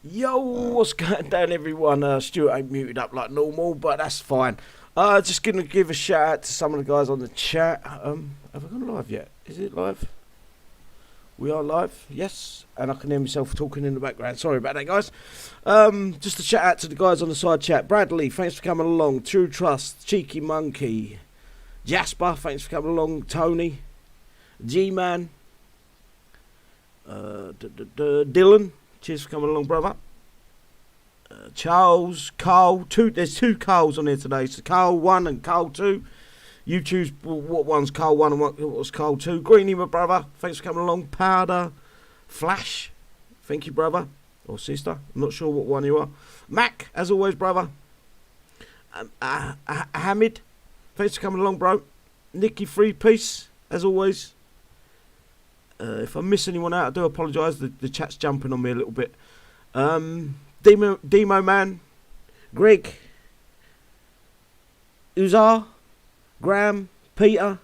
Yo, what's going down, everyone? Stuart ain't muted up like normal, but that's fine. Just gonna give a shout out to some of the guys on the chat. Have I gone live yet? Is it live? We are live, yes. And I can hear myself talking in the background. Sorry about that, guys. Just a shout out to the guys on the side chat. Bradley, thanks for coming along. True Trust, Cheeky Monkey, Jasper, thanks for coming along. Tony, G-Man, Dylan. Cheers for coming along, brother. Charles, Carl, there's two Carls on here today. So Carl 1 and Carl 2. You choose what one's Carl 1 and what's Carl 2. Greenie, my brother, thanks for coming along. Powder, Flash, thank you, brother. Or sister, I'm not sure what one you are. Mac, as always, brother. Hamid, thanks for coming along, bro. Nicky Free Piece, as always. If I miss anyone out, I do apologise. The chat's jumping on me a little bit. Demo Man, Greg, Uzar, Graham, Peter,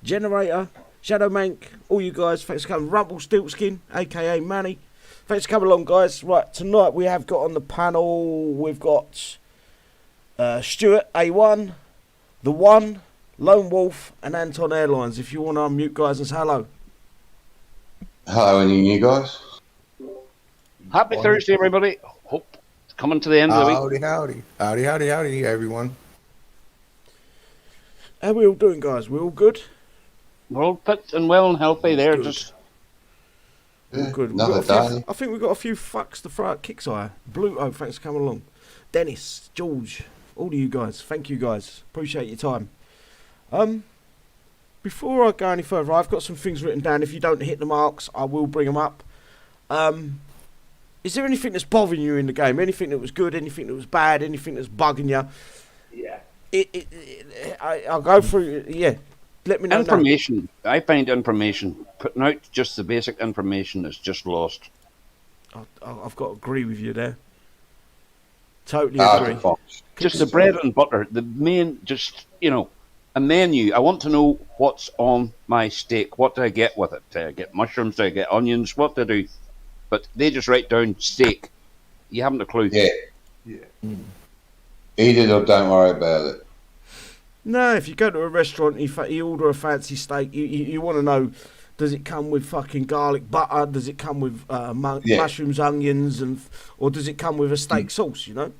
Generator, Shadow Mank, all you guys, thanks for coming. Rumble Stiltskin, aka Manny, thanks for coming along, guys. Right, tonight we have got on the panel, we've got Stuart, A1, The One, Lone Wolf, and Anton Airlines. If you want to unmute, guys, and say hello. Hello, any you guys? Happy Thursday, everybody. Hope it's coming to the end of the week. Howdy, everyone. How are we all doing, guys? We all good? We're all fit and well and healthy there. Good. Just Yeah, good. another day. I think we've got a few fucks to throw at Kixeye. Bluto, thanks for coming along. Dennis, George, all of you guys. Thank you, guys. Appreciate your time. Before I go any further, I've got some things written down. If you don't hit the marks, I will bring them up. Is there anything that's bothering you in the game? Anything that was good? Anything that was bad? Anything that's bugging you? yeah. I'll go through. Yeah, let me know. Information. I find information putting out just the basic information is just lost. I've got to agree with you there. Totally agree. Just the bread and butter. The main, a menu. I want to know what's on my steak. What do I get with it? Do I get mushrooms? Do I get onions? What do I do? But they just write down steak. You haven't a clue. Yeah. Eat it or don't worry about it. No, if you go to a restaurant, you order a fancy steak, you want to know, does it come with fucking garlic butter? Does it come with mushrooms, onions, or does it come with a steak sauce, you know?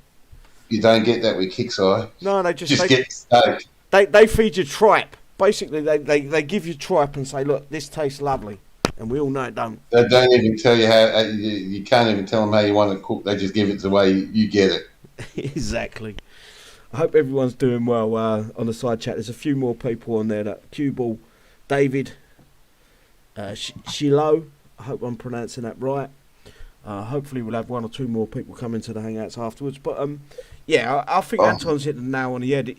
You don't get that with Kixeye. No, they Just get steak. They feed you tripe. Basically, they give you tripe and say, look, this tastes lovely. And we all know it don't. They don't even tell you how, you can't even tell them how you want it cooked. They just give it the way you get it. Exactly. I hope everyone's doing well on the side chat. There's a few more people on there. That Cuball, David, Shilo. I hope I'm pronouncing that right. Hopefully we'll have one or two more people come into the hangouts afterwards. But I think Anton's hit the nail on the head.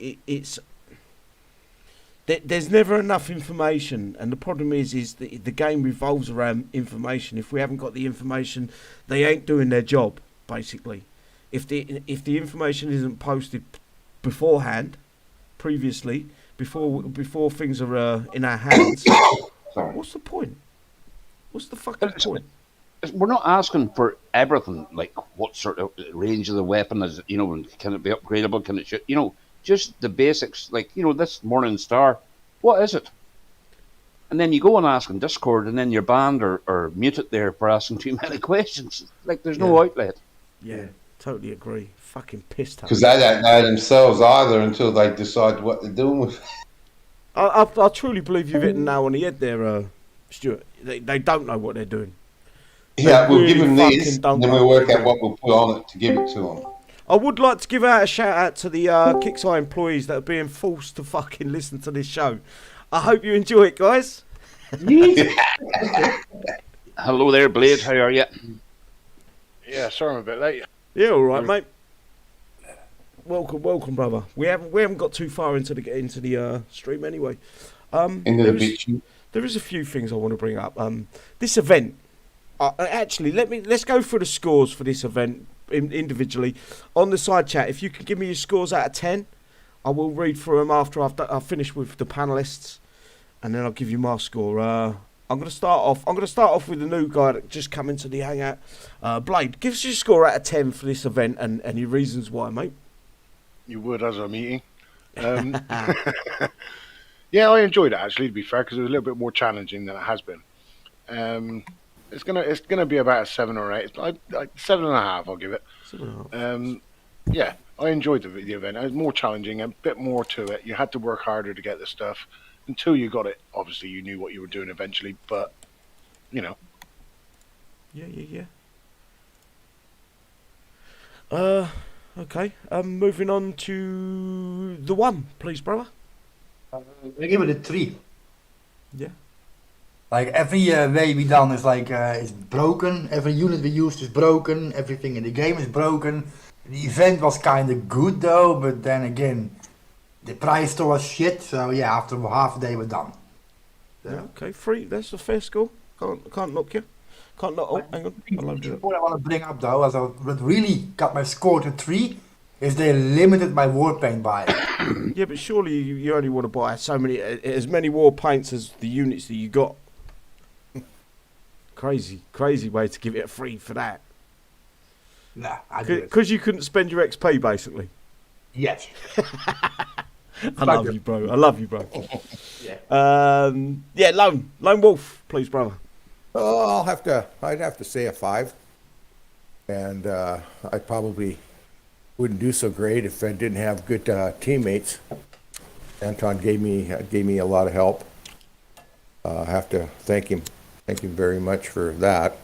There's never enough information, and the problem is the game revolves around information. If we haven't got the information, they ain't doing their job. Basically, if the information isn't posted beforehand, previously, before things are in our hands, what's the point? What's the fucking point? We're not asking for everything, like what sort of range of the weapon is, can it be upgradable? Can it shoot? Just the basics, like, this Morning Star, what is it? And then you go and ask on Discord, and then you're banned or muted there for asking too many questions. Like, there's no outlet. Yeah, totally agree. Fucking pissed off. Because they don't know themselves either until they decide what they're doing with it. I truly believe you've hit the nail on the head there, Stuart. They don't know what they're doing. Yeah, we'll give them this, and then we'll work out what we'll put on it to give it to them. I would like to give out a shout out to the Kixeye employees that are being forced to fucking listen to this show. I hope you enjoy it, guys. Hello there, Blade. How are you? Yeah, sorry I'm a bit late. Yeah, all right, mate. Welcome, brother. We haven't got too far into the stream anyway. There is a few things I want to bring up. This event. Actually, let's go through the scores for this event individually on the side chat. If you can give me your scores out of 10, I will read through them after I've finished with the panelists, and then I'll give you my score. I'm going to start off with the new guy that just come into the hangout. Blade, give us your score out of 10 for this event and your reasons why, mate. You would as I'm eating. Yeah, I enjoyed it actually. To be fair, because it was a little bit more challenging than it has been. It's gonna be about a 7 or 8. Like 7.5, I'll give it. 7.5. Yeah, I enjoyed the event. It was more challenging, a bit more to it. You had to work harder to get the stuff. Until you got it, obviously you knew what you were doing eventually. But you know. Yeah. Okay. Moving on to the one, please, brother. I give it a 3. Yeah. Like every way we done is like is broken. Every unit we used is broken. Everything in the game is broken. The event was kind of good though, but then again, the price still was shit. So yeah, after half a day we're done. Yeah. Okay. 3. That's a fair score. Can't knock you. Can't knock. Oh, hang on. I loved it. What I want to bring up though, as what really got my score to 3, is they limited my war paint buying. Yeah, but surely you only want to buy as many war paints as the units that you got. Crazy way to give it a 3 for that. Nah, I do it. Because you couldn't spend your XP, basically. Yes. I love you, bro. Yeah. Yeah, Lone Wolf, please, brother. Oh, I'd have to say a 5. And I probably wouldn't do so great if I didn't have good teammates. Anton gave me a lot of help. I have to thank him very much for that,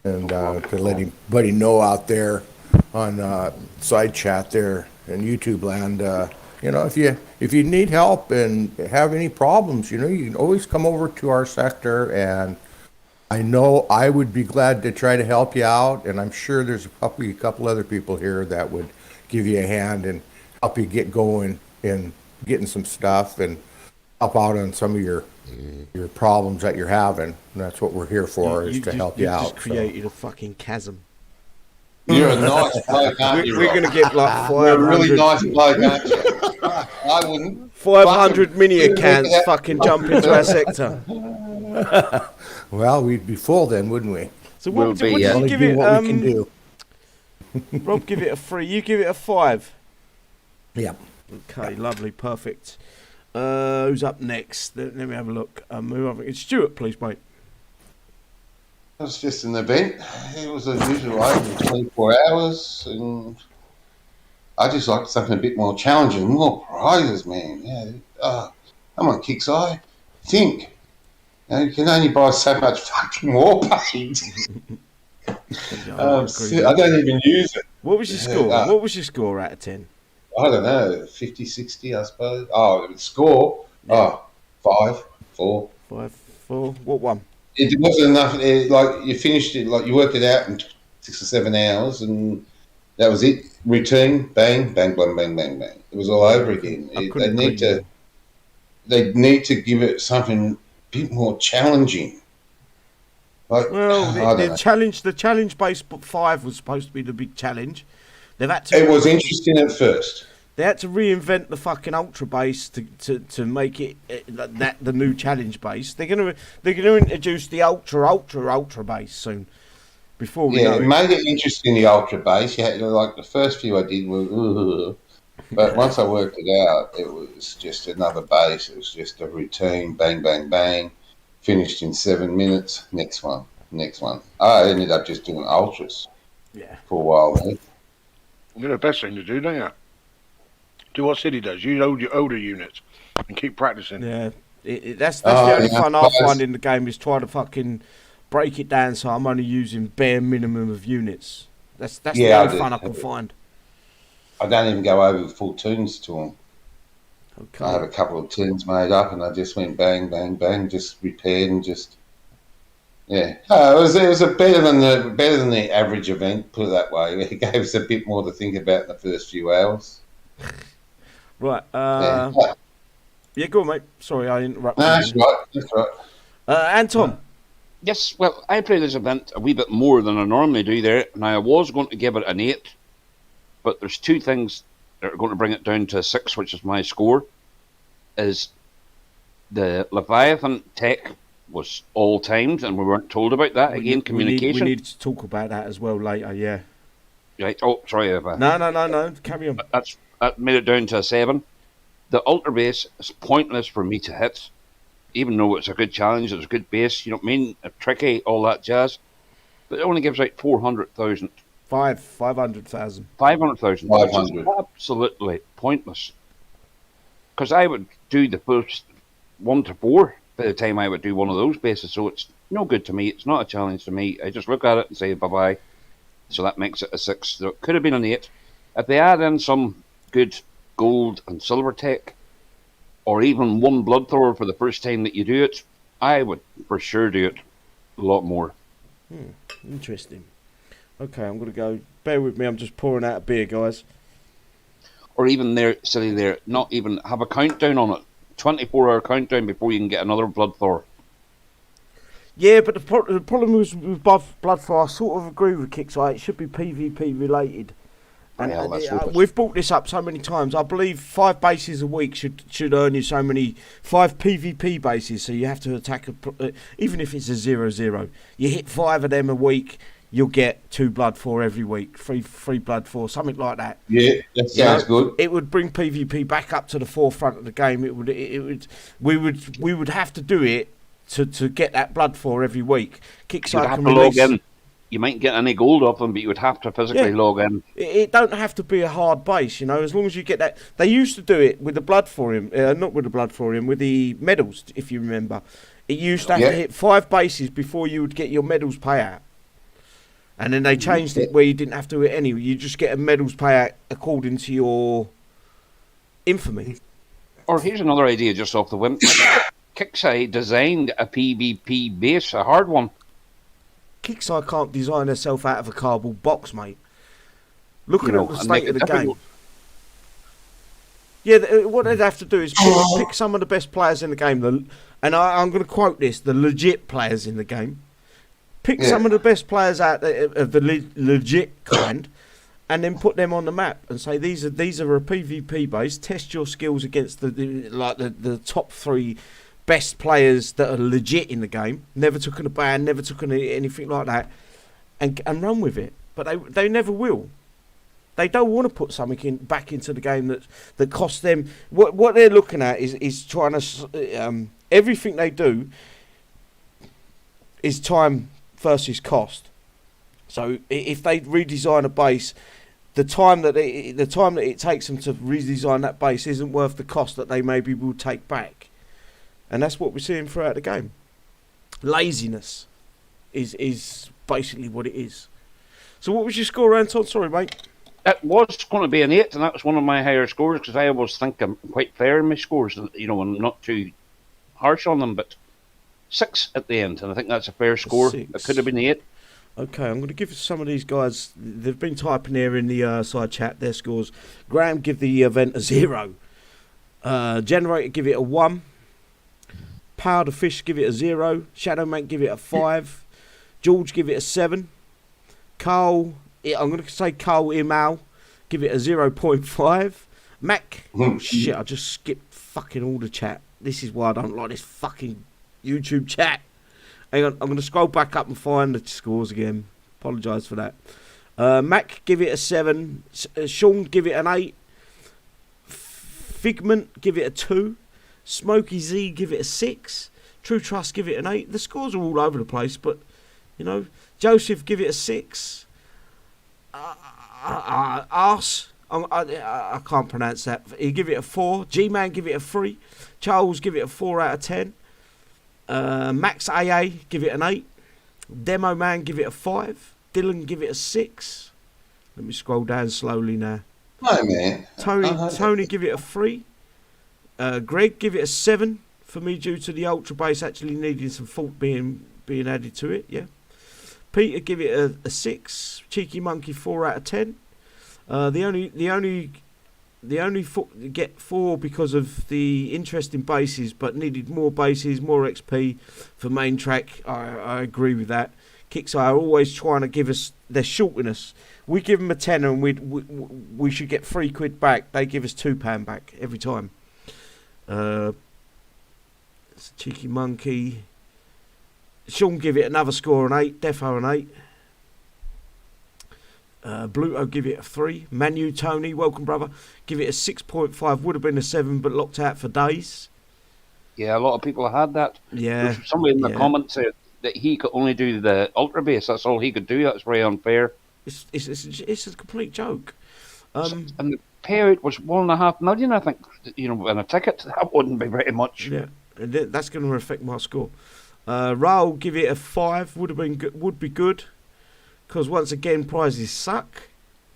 and to let anybody know out there on side chat there in YouTube land. If you need help and have any problems, you can always come over to our sector, and I know I would be glad to try to help you out, and I'm sure there's probably a couple other people here that would give you a hand and help you get going in getting some stuff and help out on some of your problems that you're having. And that's what we're here for, is to help you out. You just created a fucking chasm. You're a nice bloke, aren't you? We're going to get like 500. You're a really nice bloke, aren't you? I wouldn't. 500 mini accounts fucking jump into our sector. Well, we'd be full then, wouldn't we? So what did you Only give do it? what we can do. Rob, give it a 3. You give it a 5. Yeah. Okay, lovely, perfect. Who's up next? Let me have a look. It's Stuart, please, mate. It was just an event. It was a usual over 24 hours, and I just liked something a bit more challenging, more prizes, man. Yeah, come on, Kixeye, think. You can only buy so much fucking war paint. I don't even use it. What was your score? What was your score out of 10? I don't know, 50, 60, I suppose. Oh, the score? Yeah. 5, 4. 5, 4. What one? It wasn't enough. Like you finished it, like you worked it out in 6 or 7 hours, and that was it. Routine, bang, bang, bang, bang, bang, bang. It was all over again. They need to give it something a bit more challenging. Like, well, the challenge based 5 was supposed to be the big challenge. They've had to. It was interesting at first. They had to reinvent the fucking ultra base to make it the new challenge base. They're gonna introduce the ultra base soon. Before we know it made it interesting, the ultra base. You had like the first few I did were, but once I worked it out, it was just another base. It was just a routine, bang, bang, bang, finished in 7 minutes. Next one. I ended up just doing ultras. Yeah. For a while then. You know the best thing to do, don't you? Do what City does. You load your older units and keep practicing. Yeah, that's the only fun I find in the game, is trying to fucking break it down so I'm only using bare minimum of units. That's the only fun I can find. I don't even go over full tunes to them. Okay. I have a couple of tunes made up, and I just went bang, bang, bang, just repaired and just. Yeah, it was better than the average event. Put it that way. It gave us a bit more to think about in the first few hours. Right. Yeah, go on, mate. Sorry, I interrupted. No, that's right. Anton. Yes, well, I play this event a wee bit more than I normally do there. Now, I was going to give it an 8, but there's 2 things that are going to bring it down to a 6, which is my score, is the Leviathan tech was all timed, and we weren't told about that. Again, communication. We need to talk about that as well later. Yeah. Right. Oh, sorry. No. Carry on. That made it down to a 7. The altar base is pointless for me to hit, even though it's a good challenge. It's a good base. You know what I mean? Tricky, all that jazz. But it only gives out 400,000. 500,000. 500,000. 500. Absolutely pointless. Because I would do the first 1 to 4 by the time I would do one of those bases. So it's no good to me. It's not a challenge to me. I just look at it and say bye-bye. So that makes it a 6. So it could have been an 8. If they add in some good gold and silver tech, or even one blood thrower for the first time that you do it, I would for sure do it a lot more. Interesting. Okay, I'm going to go. Bear with me, I'm just pouring out a beer, guys. Or even not even have a countdown on it. 24-hour countdown before you can get another blood thrower. Yeah, but the problem is with blood thrower, I sort of agree with Kixeye. It should be PvP related. And we've brought this up so many times. I believe 5 bases a week should earn you so many 5 PvP bases. So you have to attack even if it's a 0-0. You hit 5 of them a week, you'll get 2 blood for every week, 3 blood for something like that. Yeah, that sounds good. It would bring PvP back up to the forefront of the game. We would have to do it to get that blood for every week. Kixeye can log in. You might get any gold off them, but you would have to physically log in. It don't have to be a hard base, you know, as long as you get that. They used to do it with the blood for him, not with the blood for him, with the medals, if you remember. It used to have to hit 5 bases before you would get your medals payout. And then they changed it where you didn't have to hit any. You just get a medals payout according to your infamy. Or here's another idea just off the whim. Kixeye designed a PvP base, a hard one. Kixeye can't design herself out of a cardboard box, mate. Looking at the state of the game. Yeah, what they'd have to do is pick some of the best players in the game, and I'm going to quote this, the legit players in the game. Pick some of the best players out of the legit kind, and then put them on the map and say these are a PvP base. Test your skills against the top 3 best players that are legit in the game. Never took a ban, never took anything like that, and run with it. But they never will. They don't want to put something back into the game that costs them. What they're looking at is trying to everything they do is time versus cost. So if they redesign a base, the time that it takes them to redesign that base isn't worth the cost that they maybe will take back. And that's what we're seeing throughout the game. Laziness is basically what it is. So what was your score, Anton? Sorry, mate. It was going to be an 8, and that was one of my higher scores, because I always think I'm quite fair in my scores, you know, and not too harsh on them, but 6 at the end, and I think that's a fair score. 6. It could have been 8. Okay, I'm going to give some of these guys, they've been typing here in the side chat, their scores. Graham, give the event a 0. Generator, give it a 1. Power the Fish, give it a 0. Shadowman, give it a 5. George, give it a 7. Carl, I'm going to say Carl Imal, give it a 0.5. Mac, oh shit, I just skipped fucking all the chat. This is why I don't like this fucking YouTube chat. Hang on, I'm going to scroll back up and find the scores again. Apologise for that. Mac, give it a 7. Sean, give it an 8. Figment, give it a 2. Smokey Z, give it a 6. True Trust, give it an 8. The scores are all over the place, but, you know, Joseph, give it a 6. Arse, I can't pronounce that. He give it a 4. G-Man, give it a 3. Charles, give it a 4 out of 10. Max AA, give it an 8. Demo Man, give it a 5. Dylan, give it a 6. Let me scroll down slowly now. No, man. Tony, give it a 3. Greg, give it a 7 for me, due to the ultra base actually needing some fault being added to it. Yeah. Peter, give it a 6. Cheeky Monkey, 4 out of 10. The only get 4 because of the interest in bases, but needed more bases, more XP for main track. I agree with that. Kixeye are always trying to give us, they're shorting us. We give them a 10 and we should get £3 back. They give us £2 back every time. Cheeky Monkey. Sean give it another score an 8. Defo an 8. Bluto give it a 3. Manu Tony, welcome brother, give it a 6.5. Would have been a 7, but locked out for days. Yeah, a lot of people had that. Yeah. There's somebody in the comments said that he could only do the ultra base. That's all he could do. That's very unfair. It's a complete joke. And the payout was $1.5 million, I think. You know, in a ticket, that wouldn't be very much. Yeah, and that's going to affect my score. Raul give it a 5. Would have been good. Would be good. Because once again, prizes suck.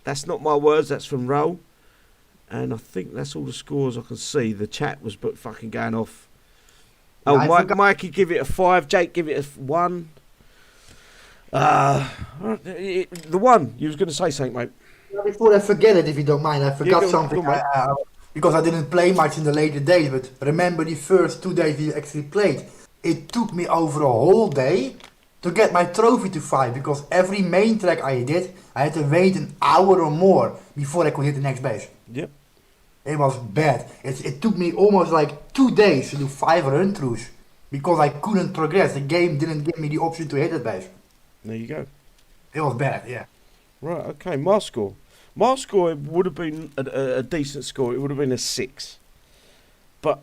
That's not my words. That's from Raul. And I think that's all the scores I can see. The chat was but fucking going off. Oh, Mikey give it a 5. Jake give it a 1. The 1. You was going to say something, mate. Before I forget it, if you don't mind, I forgot something. Because I didn't play much in the later days. But remember the first 2 days we actually played. It took me over a whole day to get my trophy to 5, because every main track I did, I had to wait an hour or more before I could hit the next base. Yep. It was bad. It took me almost like 2 days to do 5 run-throughs, because I couldn't progress. The game didn't give me the option to hit that base. There you go. It was bad, yeah. Right, okay, my score. My score would have been a decent score. It would have been a 6. But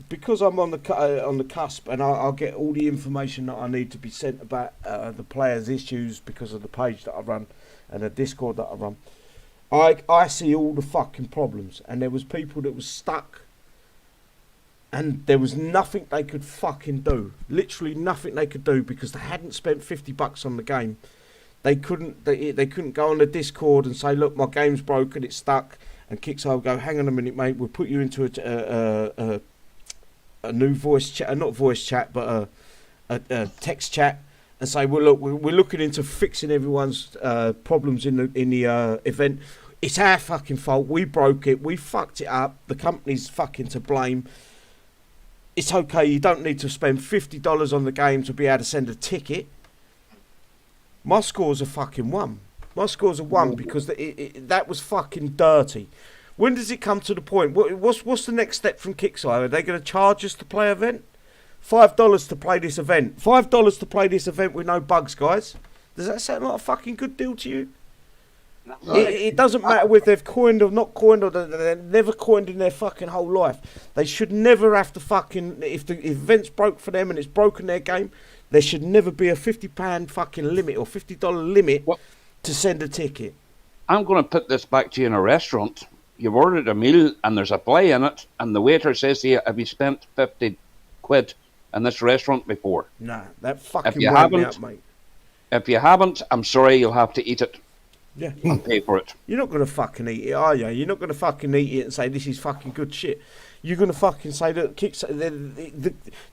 because I'm on the cusp, and I'll get all the information that I need to be sent about the players' issues because of the page that I run and the Discord that I run. I see all the fucking problems, and there was people that was stuck, and there was nothing they could fucking do. Literally nothing they could do, because they hadn't spent $50 on the game. They couldn't go on the Discord and say, look, my game's broken, it's stuck, and Kixeye will go, hang on a minute, mate, we'll put you into a new voice chat, not voice chat, but a text chat, and say, well, look, we're looking into fixing everyone's problems in the event. It's our fucking fault. We broke it. We fucked it up. The company's fucking to blame. It's okay. You don't need to spend $50 on the game to be able to send a ticket. My scores are fucking 1. My scores are 1 because that was fucking dirty. When does it come to the point? What's the next step from Kixeye? Are they going to charge us to play event? $5 to play this event. $5 to play this event with no bugs, guys. Does that sound like a fucking good deal to you? No. It doesn't matter whether they've coined or not coined, or they've never coined in their fucking whole life. They should never have to fucking... If the event's broke for them and it's broken their game, there should never be a £50 fucking limit or $50 limit to send a ticket. I'm going to put this back to you in a restaurant. You've ordered a meal and there's a play in it, and the waiter says to you, have you spent 50 quid in this restaurant before? Nah, that fucking wound me up, mate. If you haven't, I'm sorry, you'll have to eat it. Yeah. And pay for it. You're not going to fucking eat it, are you? You're not going to fucking eat it and say, this is fucking good shit. You're going to fucking say that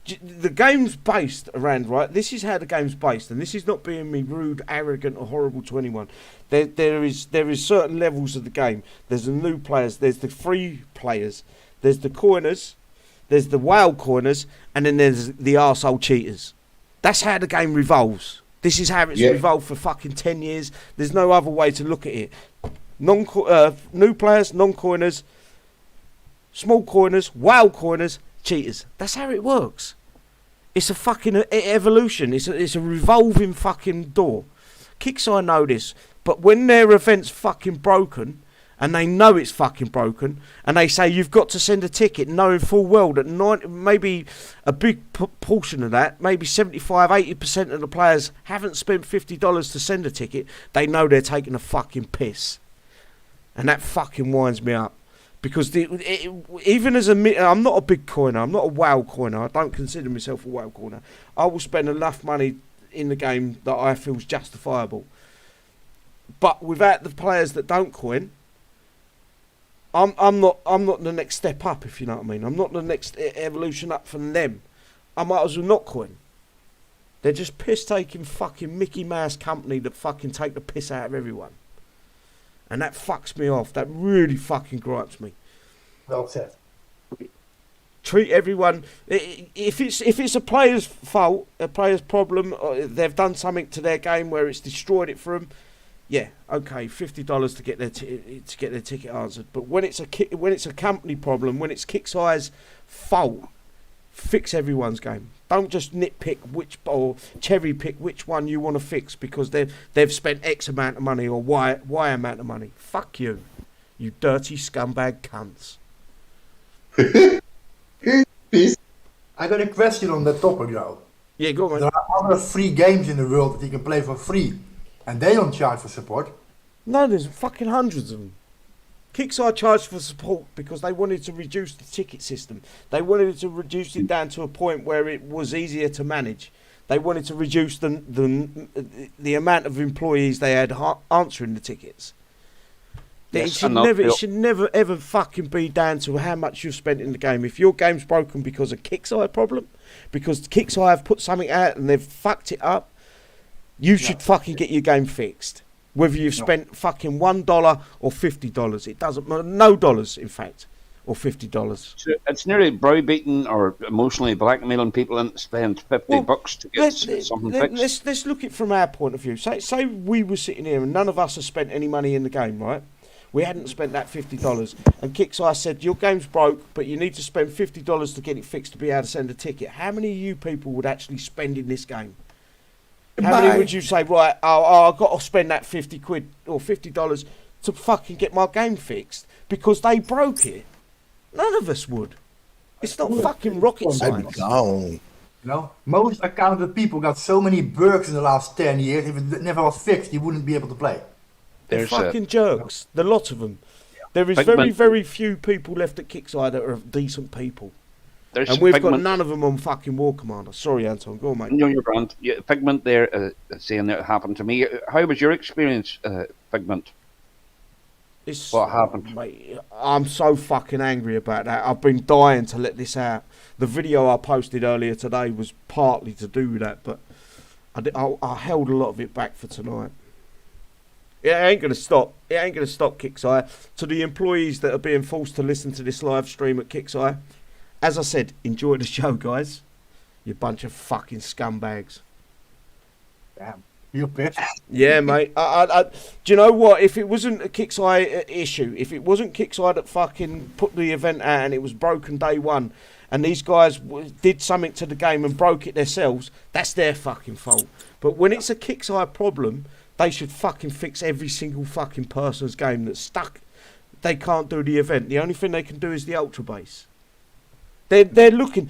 the game's based around, right? This is how the game's based, and this is not being me rude, arrogant, or horrible to anyone. There is certain levels of the game. There's the new players, there's the free players, there's the coiners, there's the wild coiners, and then there's the arsehole cheaters. That's how the game revolves. This is how it's revolved for fucking 10 years. There's no other way to look at it. New players, non-coiners, small coiners, wild coiners, cheaters. That's how it works. It's a fucking evolution. It's a revolving fucking door. Kixeye know this, but when their event's fucking broken, and they know it's fucking broken, and they say you've got to send a ticket, knowing full well that maybe a big portion of that, maybe 75-80% of the players haven't spent $50 to send a ticket, they know they're taking a fucking piss. And that fucking winds me up. Because even as I'm not a big coiner, I'm not a WoW coiner, I don't consider myself a WoW coiner. I will spend enough money in the game that I feel is justifiable. But without the players that don't coin, I'm not the next step up, if you know what I mean. I'm not the next evolution up from them. I might as well not coin. They're just piss-taking fucking Mickey Mouse company that fucking take the piss out of everyone. And that fucks me off. That really fucking gripes me. Well said. Treat everyone... If it's a player's fault, a player's problem, or they've done something to their game where it's destroyed it for them, yeah, okay, $50 to get their ticket answered. But when it's a company problem, when it's Kixeye's fault Fix everyone's game. Don't just nitpick or cherry pick which one you want to fix because they've spent X amount of money or Y amount of money. Fuck you, you dirty scumbag cunts. I got a question on that topic though. Yeah, go on, mate. There are other free games in the world that you can play for free, and they don't charge for support. No, there's fucking hundreds of them. Kixeye charged for support because they wanted to reduce the ticket system. They wanted to reduce it down to a point where it was easier to manage. They wanted to reduce the amount of employees they had answering the tickets. Yes, it should never ever fucking be down to how much you've spent in the game. If your game's broken because of Kixeye problem, because Kixeye have put something out and they've fucked it up, you should fucking get your game fixed. Whether you've spent fucking $1 or $50, it doesn't matter. No dollars, in fact, or $50. It's nearly browbeating or emotionally blackmailing people and spend $50 to get something fixed. Let's look at it from our point of view. Say we were sitting here and none of us have spent any money in the game, right? We hadn't spent that $50, and Kixeye said your game's broke, but you need to spend $50 to get it fixed to be able to send a ticket. How many of you people would actually spend in this game? How many would you say, right, I've got to spend that 50 quid or $50 to fucking get my game fixed because they broke it? None of us would. It's not fucking rocket science. You know, most accounted people got so many bugs in the last 10 years, if it never was fixed, you wouldn't be able to play. They're fucking jerks. The lot of them. There is very, very few people left at Kixeye that are decent people. And we've got none of them on fucking War Commander. Sorry, Anton. Go on, mate. No, you're grand. Yeah, Figment there saying that it happened to me. How was your experience, Figment? What happened? Mate, I'm so fucking angry about that. I've been dying to let this out. The video I posted earlier today was partly to do with that, but I held a lot of it back for tonight. It ain't going to stop. It ain't going to stop, Kixeye. To the employees that are being forced to listen to this live stream at Kixeye, as I said, enjoy the show, guys. You bunch of fucking scumbags. Damn. You're pissed. Yeah, mate. Do you know what? If it wasn't a Kixeye issue, if it wasn't Kixeye that fucking put the event out and it was broken day one, and these guys did something to the game and broke it themselves, that's their fucking fault. But when it's a Kixeye problem, they should fucking fix every single fucking person's game that's stuck. They can't do the event. The only thing they can do is the Ultra Base. They're looking.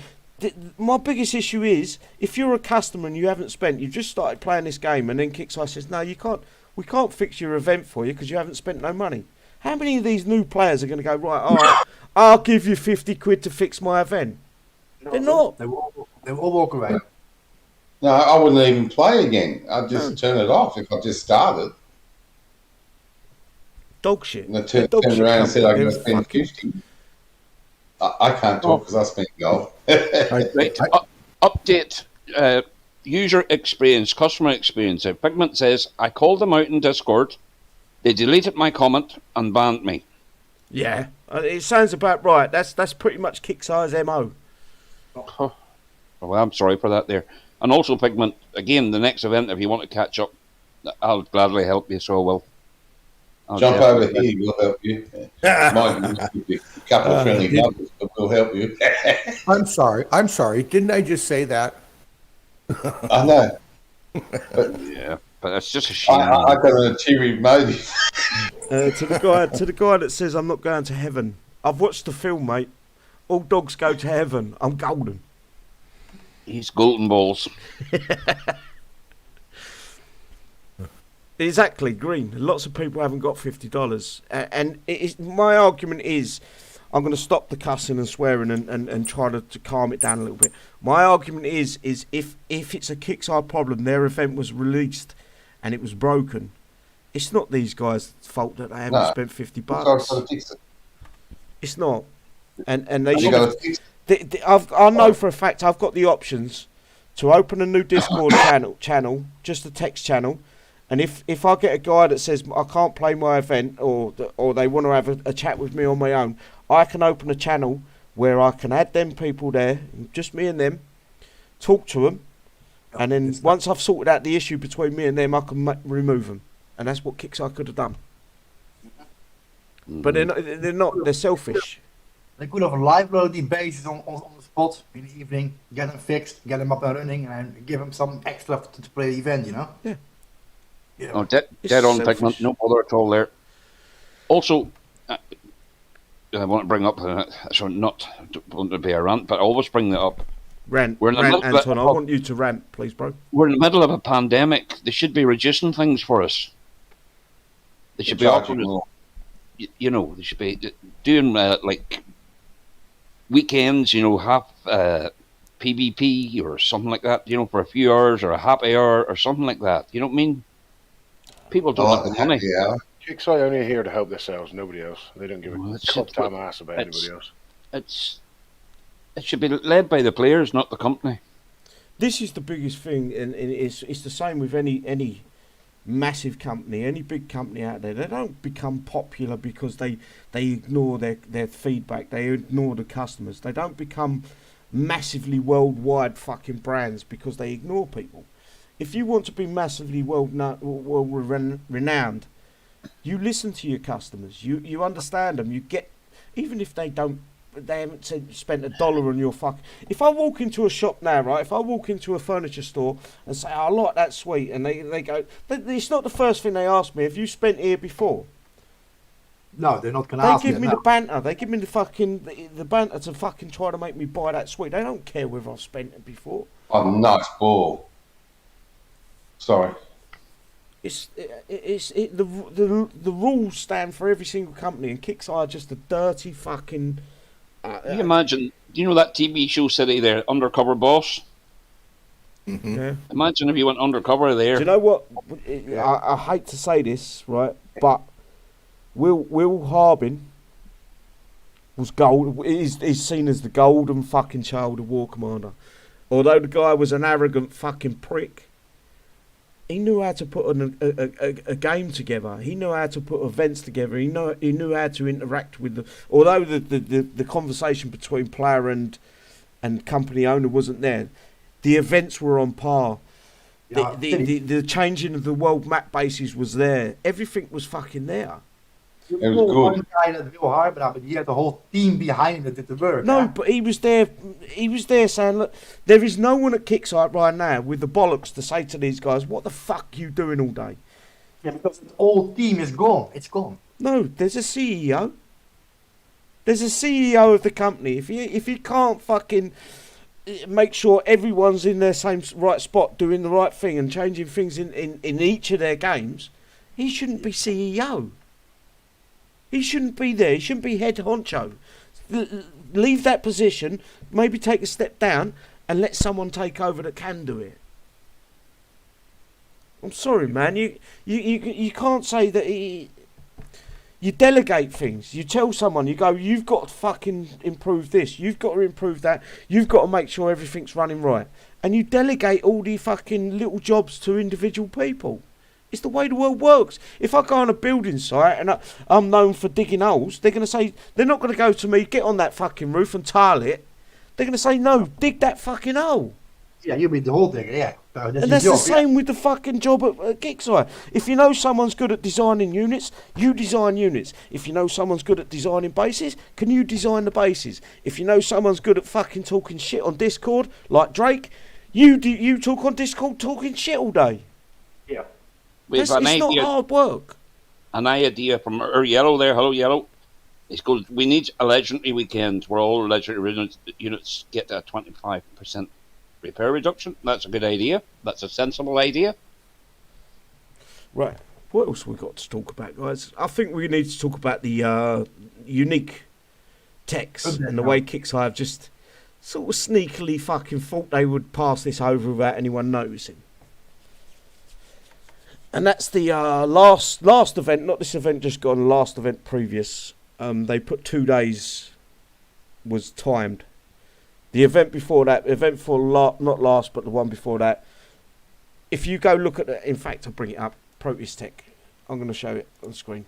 My biggest issue is if you're a customer and you haven't spent, you've just started playing this game, and then Kixeye says, "No, you can't. We can't fix your event for you because you haven't spent no money." How many of these new players are going to go, right? All right, I'll give you 50 quid to fix my event? They're not. They will walk away. No, I wouldn't even play again. I'd just turn it off if I just started. Dog shit. And I turned around and said I'm going to spend 50. I can't talk because I spent gold. Right. Update. User experience, customer experience. Figment says, I called them out in Discord. They deleted my comment and banned me. Yeah, it sounds about right. That's pretty much Kixeye's MO. Oh, well, I'm sorry for that there. And also, Figment, again, the next event, if you want to catch up, I'll gladly help you, so I will. Jump over here, we'll help you. Might be a couple of friendly numbers, but we'll help you. I'm sorry. Didn't I just say that? I know. Yeah, but it's just a shame. I got an ulterior motive. To the guy that says I'm not going to heaven. I've watched the film, mate. All dogs go to heaven. I'm golden. He's golden balls. Exactly, green. Lots of people haven't got $50, and my argument is, I'm going to stop the cussing and swearing and try to calm it down a little bit. My argument is if it's a Kixeye problem, their event was released and it was broken, it's not these guys' fault that they haven't spent $50. It's not, and they should. I know for a fact I've got the options to open a new Discord channel, just a text channel. And if I get a guy that says I can't play my event or they want to have a chat with me on my own, I can open a channel where I can add them people there, just me and them, talk to them, and then once I've sorted out the issue between me and them, I can remove them. And that's what Kixeye could have done. But they're not. They're selfish. They could have a live loading basis on the spot in the evening, get them fixed, get them up and running, and give them some extra to play the event, you know? Yeah. Yeah. Oh, dead It's on, selfish. Pigment. No bother at all there. Also, I want to bring up, so not don't want to be a rant, but I always bring that up. Rant, We're in the rant, middle of Anton. I want you to rant, please, bro. We're in the middle of a pandemic. They should be reducing things for us. They should be Charging offering, more. you know, they should be doing like weekends, you know, half PvP or something like that, you know, for a few hours or a happy hour or something like that. You know what I mean? People don't have the money. Yeah. Kixeye only here to help themselves, nobody else. They don't give a Well, that's goddamn it. ass about anybody else. It should be led by the players, not the company. This is the biggest thing, and it's the same with any massive company, any big company out there. They don't become popular because they ignore their feedback. They ignore the customers. They don't become massively worldwide fucking brands because they ignore people. If you want to be massively renowned, you listen to your customers. You understand them. You get, even if they haven't spent $1 on your fuck. If I walk into a shop now, right? If I walk into a furniture store and say, I like that suite, and they go, it's not the first thing they ask me. Have you spent here before? No, they're not going to They ask give you me that, the banter. They give me the banter to fucking try to make me buy that suite. They don't care whether I've spent it before. Oh, nuts, ball. Sorry. The rules stand for every single company, and Kixeye are just a dirty fucking. You imagine, you know that TV show City there, Undercover Boss? Yeah. Imagine if you went undercover there. Do you know what? I hate to say this, right? But Will Harbin was gold. Is seen as the golden fucking child of War Commander. Although the guy was an arrogant fucking prick, he knew how to put a game together. He knew how to put events together. He knew how to interact with the. Although the conversation between player and company owner wasn't there, the events were on par. Yeah, The changing of the world map bases was there. Everything was fucking there. You It was call good. one guy that Will Harbin up, but he had the whole team behind him that did the work. No, yeah? but he was there. He was there saying, "Look, there is no one at Kixeye right now with the bollocks to say to these guys, what the fuck you doing all day?" Yeah, because the whole team is gone. It's gone. No, there's a CEO. There's a CEO of the company. If he can't fucking make sure everyone's in their same right spot, doing the right thing and changing things in each of their games, he shouldn't be CEO. He shouldn't be there. He shouldn't be head honcho. Leave that position, maybe take a step down, and let someone take over that can do it. I'm sorry, man. You can't say that you delegate things. You tell someone, you go, you've got to fucking improve this. You've got to improve that. You've got to make sure everything's running right. And you delegate all the fucking little jobs to individual people. It's the way the world works. If I go on a building site and I'm known for digging holes, they're going to say, they're not going to go to me, get on that fucking roof and tile it. They're going to say, no, dig that fucking hole. Yeah, you mean the whole thing, yeah. That's And that's your the job, same with the fucking job at Kixeye. If you know someone's good at designing units, you design units. If you know someone's good at designing bases, can you design the bases? If you know someone's good at fucking talking shit on Discord, like Drake, you talk on Discord talking shit all day. Yeah. We've an It's not idea, hard work. an idea from our Yellow there. Hello, Yellow. It's called, we need a legendary weekend where all legendary units get a 25% repair reduction. That's a good idea. That's a sensible idea. Right. What else we got to talk about, guys? I think we need to talk about the unique techs and the way Kixeye have just sort of sneakily fucking thought they would pass this over without anyone noticing. And that's the last event, not this event just gone, last event previous. They put 2 days was timed. The event before that, not last, but the one before that. If you go look at in fact, I'll bring it up, Proteus Tech. I'm going to show it on screen.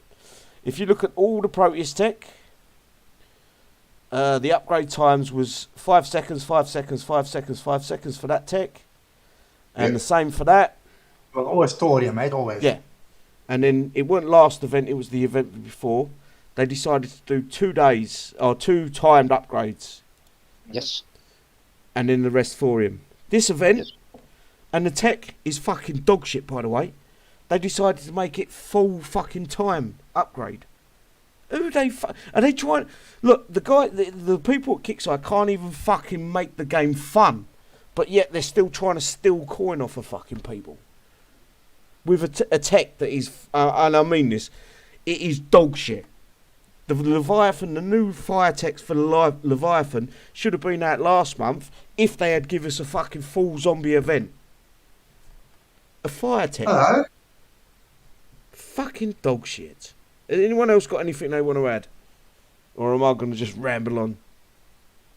If you look at all the Proteus Tech, the upgrade times was 5 seconds, 5 seconds, 5 seconds, 5 seconds for that tech. And the same for that. Well, always Thorium, mate, always. Yeah. And then it wasn't last event, it was the event before. they decided to do 2 days or 2 timed upgrades, Yes. and then the rest for him. This event, Yes. and the tech is fucking dog shit, by the way. They decided to make it full fucking time upgrade. Who they are they trying? Look, the people at Kixeye can't even fucking make the game fun, but yet they're still trying to steal coin off of fucking people with a tech that is, and I mean this, it is dog shit. The Leviathan, the new fire text for the Leviathan should have been out last month if they had given us a fucking full zombie event. A fire text. Hello. Fucking dog shit. Has anyone else got anything they want to add? Or am I going to just ramble on?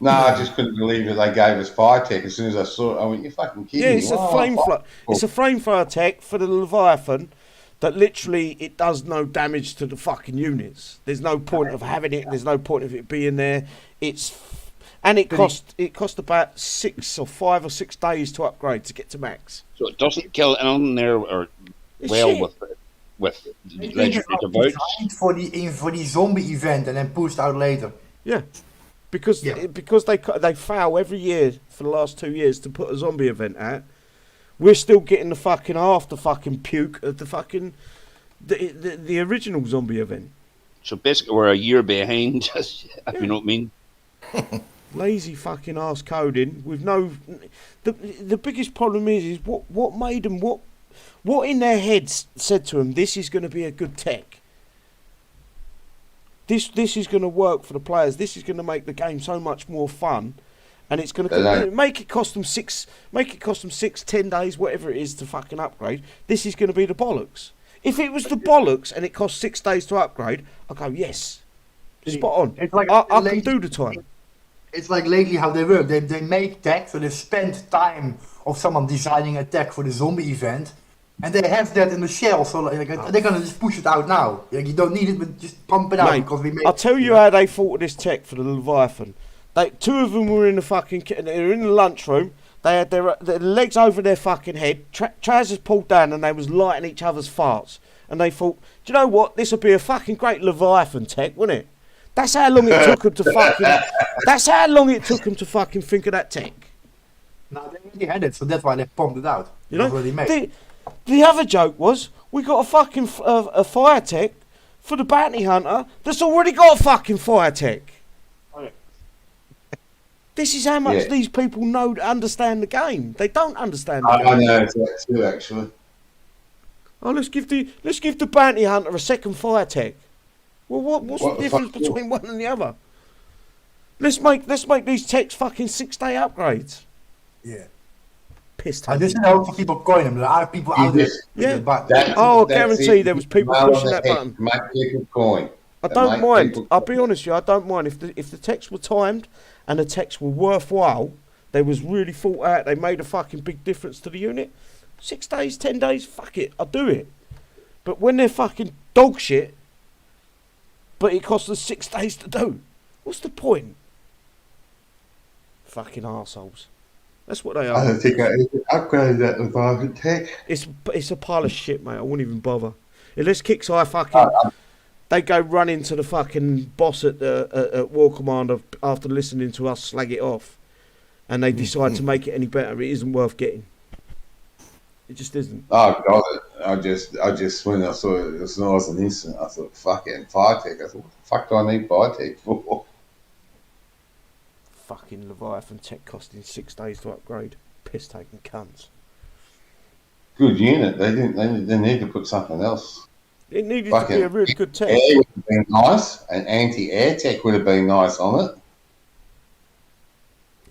No, I just couldn't believe that they gave us fire tech. As soon as I saw it, I went, "You're fucking kidding Yeah, me!" it's a flamethrower. It's a flamethrower tech for the Leviathan that literally it does no damage to the fucking units. There's no point of having it. There's no point of it being there. It cost about 5 or 6 days to upgrade to get to max. So it doesn't kill anything there or It's well shit. with I think legendary it's devotes. designed for the zombie event and then pushed out later. Yeah, because they fail every year for the last 2 years to put a zombie event out. We're still getting the fucking after fucking puke of the fucking the original zombie event. So basically, we're a year behind. If you know what I mean. Lazy fucking arse coding with no. The biggest problem is what made them what in their heads said to them this is going to be a good tech. This is going to work for the players. This is going to make the game so much more fun, and it's going to make it cost them 10 days, whatever it is to fucking upgrade. This is going to be the bollocks. If it was the bollocks and it cost 6 days to upgrade, I go yes, spot on. It's like I can do the time. It's like lately how they work. They make tech, so they spend time of someone designing a tech for the zombie event, and they have that in the shell. So they're gonna just push it out now. Like, you don't need it, but just pump it out Mate, because we made. I'll tell you how they thought of this tech for the Leviathan. Two of them were in the fucking. They were in the lunchroom. They had their legs over their fucking head, trousers pulled down, and they was lighting each other's farts. And they thought, do you know what? This would be a fucking great Leviathan tech, wouldn't it? That's how long it took them to fucking. That's how long it took them to fucking think of that tech. No, they already had it, so that's why they pumped it out. You know, already made. the other joke was we got a fucking a fire tech for the bounty hunter that's already got a fucking fire tech. This is how much these people understand the game. They don't understand the game. I know that too, actually. Oh, let's give the bounty hunter a second fire tech. Well, what's the difference between one and the other? Let's make these techs fucking 6-day upgrades. Yeah. Pissed. I just hope to keep up coin them. There are people out there. Yeah. But I guarantee there was people pushing that button. To make people coin. I don't mind. I'll be honest with you. I don't mind if the texts were timed and the texts were worthwhile. They was really thought out. They made a fucking big difference to the unit. 6 days, 10 days, fuck it, I'll do it. But when they're fucking dog shit, but it costs us 6 days to do, what's the point? Fucking arseholes. That's what they are. I don't think I even upgraded that Leviathan tech. It's a pile of shit, mate. I wouldn't even bother. Unless Kixeye fucking... They go run into the fucking boss at War Command after listening to us slag it off, and they decide to make it any better. It isn't worth getting. It just isn't. Oh god! I just when I saw it was nice and instant. I thought, fucking fire tech. I thought, what the fuck do I need fire tech for? Fucking Leviathan tech costing 6 days to upgrade. Piss taking cunts. Good unit. They need to put something else. It needed to be a really good tech. Air would have been nice. An anti-air tech would have been nice on it.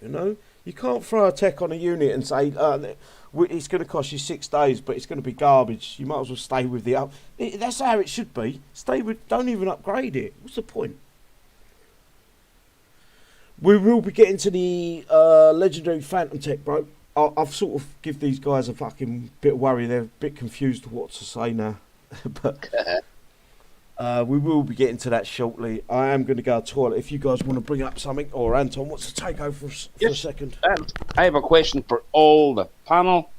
You know, you can't throw a tech on a unit and say it's going to cost you 6 days, but it's going to be garbage. You might as well stay with the up. That's how it should be. Stay with. Don't even upgrade it. What's the point? We will be getting to the legendary Phantom tech, bro. I've sort of give these guys a fucking bit of worry. They're a bit confused what to say now. But we will be getting to that shortly. I am going to go to the toilet. If you guys want to bring up something, or Anton wants to take over for a second. I have a question for all the panel.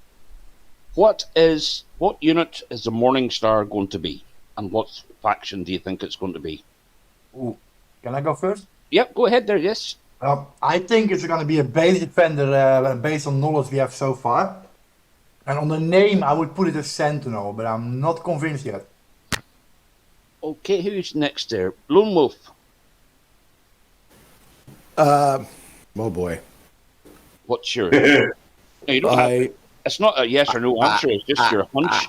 What unit is the Morning Star going to be, and what faction do you think it's going to be? Ooh. Can I go first? Yep, go ahead there. Yes. I think it's going to be a base defender based on knowledge we have so far. And on the name, I would put it as Sentinel, but I'm not convinced yet. Okay, who's next there? Lone Wolf. Oh boy. What's your? No, you don't have, it's not a yes or no answer. It's just your hunch.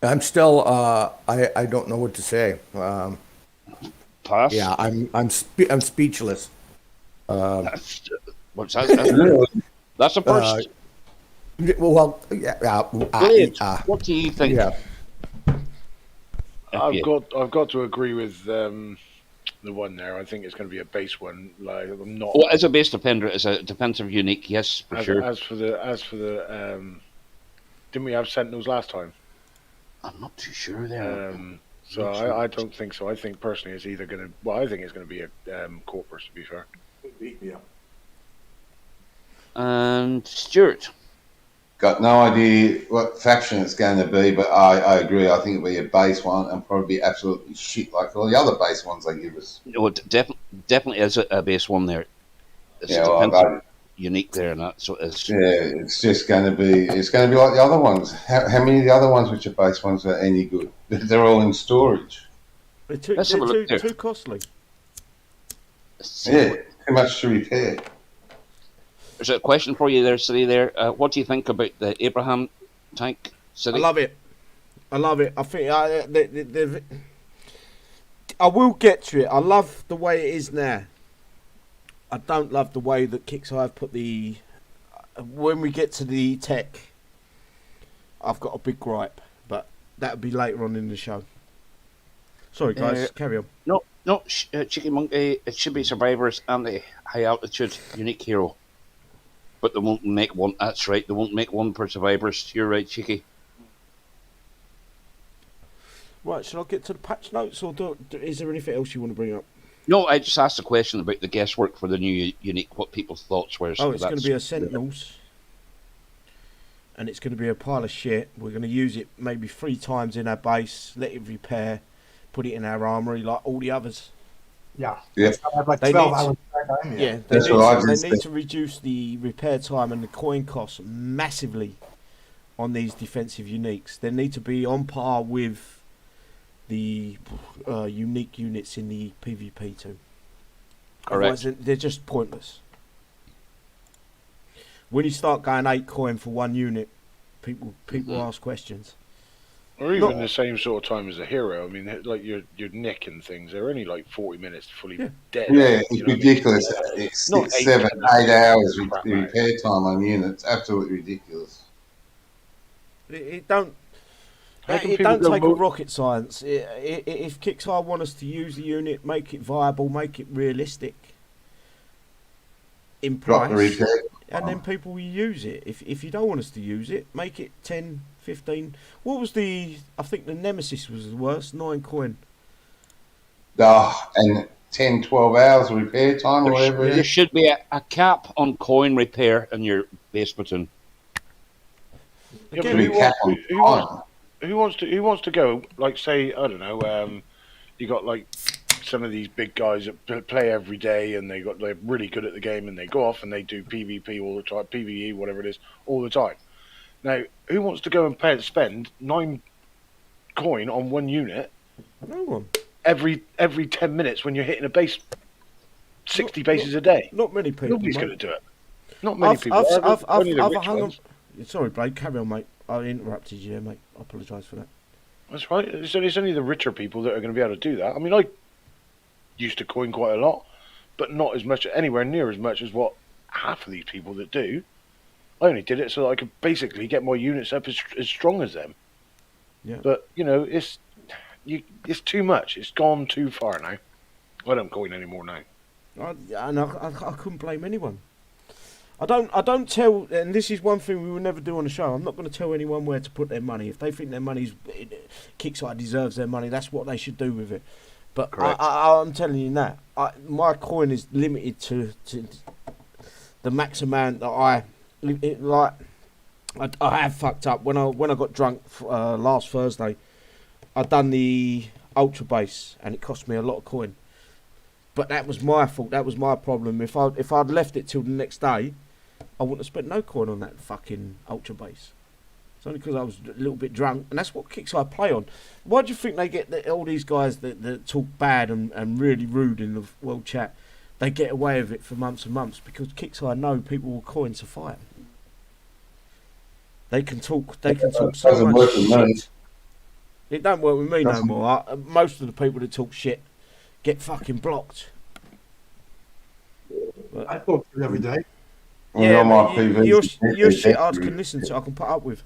I'm still. I don't know what to say. Pass. Yeah, I'm speechless. What's that? That's a first. Well, yeah. Blades, what do you think? Yeah. I've got to agree with the one there. I think it's going to be a base one. Like I'm not. Well, as a base defender, as a defensive unique, yes, for sure. As for the didn't we have Sentinels last time? I'm not too sure there. So I don't think so. I think personally it's either going to. Well, I think it's going to be a corpus. To be fair. Yeah. And Stuart. Got no idea what faction it's going to be, but I agree. I think it'll be a base one and probably be absolutely shit like all the other base ones they give us. No, it definitely is a base one there. It's Yeah, a well, defensive unique there, and that so it's. Yeah, it's just going to be. It's going to be like the other ones. How many of the other ones, which are base ones, are any good? They're all in storage. They're Let's have a look there. too costly. Yeah, too much to repair. There's a question for you there, City. There, what do you think about the Abraham tank, City? I love it. I think I will get to it. I love the way it is now. I don't love the way that Kixeye have put the. When we get to the tech, I've got a big gripe, but that'll be later on in the show. Sorry, guys, carry on. No, Chicken Monkey. It should be survivors and the high altitude unique hero. But they won't make one. That's right. They won't make one per survivors. You're right, Cheeky. Right, shall I get to the patch notes, or is there anything else you want to bring up? No, I just asked a question about the guesswork for the new unique. What people's thoughts were. Oh, it's going to be a Sentinels, and it's going to be a pile of shit. We're going to use it maybe 3 times in our base, let it repair, put it in our armory like all the others. Yeah. Yeah. It's gonna have like They 12 need- hours time. Yeah, That's what I they just need said. to reduce the repair time and the coin costs massively on these defensive uniques. They need to be on par with the unique units in the PvP too. Correct. Otherwise, they're just pointless. When you start going 8 coin for one unit, people ask questions. Or even No. the same sort of time as a hero. I mean, like your Nick and things, they're only like 40 minutes fully dead. Yeah, it's You know what I mean? ridiculous. It's Not 6, 7, 8 8 hours crap, repair time on units. Absolutely ridiculous. It don't. How can It people don't go take a mo- rocket science. If Kixeye want us to use the unit, make it viable, make it realistic in Drop the price, repair. and then people will use it. If you don't want us to use it, make it 10, 15. What was the? I think the Nemesis was the worst. 9 coin. And 10, 12 hours repair time or whatever it There is. should be a cap on coin repair in your base platoon. Yeah, Again, but Should be capped on time. who wants to go? Like, say, I don't know. You got like some of these big guys that play every day, and they're really good at the game, and they go off and they do PvP all the time, PvE, whatever it is, all the time. Now, who wants to go and spend 9 coin on one unit No one. every 10 minutes when you're hitting a base 60 bases a day? Not many people. Nobody's mate. going to do it. Not many people. I've Only the rich hung ones. Sorry, Blade. Carry on, mate. I interrupted you there, mate. I apologise for that. That's right. It's only the richer people that are going to be able to do that. I mean, I used to coin quite a lot, but not as much, anywhere near as much as what half of these people that do. I only did it so that I could basically get my units up as strong as them. Yeah. But you know, it's too much. It's gone too far now. I don't coin anymore now. I couldn't blame anyone. I don't tell, and this is one thing we will never do on the show. I'm not going to tell anyone where to put their money. If they think their money's Kixeye deserves their money, that's what they should do with it. But I'm telling you now, my coin is limited to the max amount that I have fucked up when I got drunk last Thursday. I done the ultra base and it cost me a lot of coin. But that was my fault. That was my problem. If I'd left it till the next day, I wouldn't have spent no coin on that fucking ultra base. It's only because I was a little bit drunk, and that's what Kixeye play on. Why do you think they get all these guys that talk bad and really rude in the world chat? They get away with it for months and months because Kixeye know people will coin to fight. They can talk. They can talk so Doesn't much work with me. shit. It don't work with me no Doesn't. more. Most of the people that talk shit get fucking blocked. I talk to you every day. Yeah, on my but PV, your shit I can listen to. I can put up with.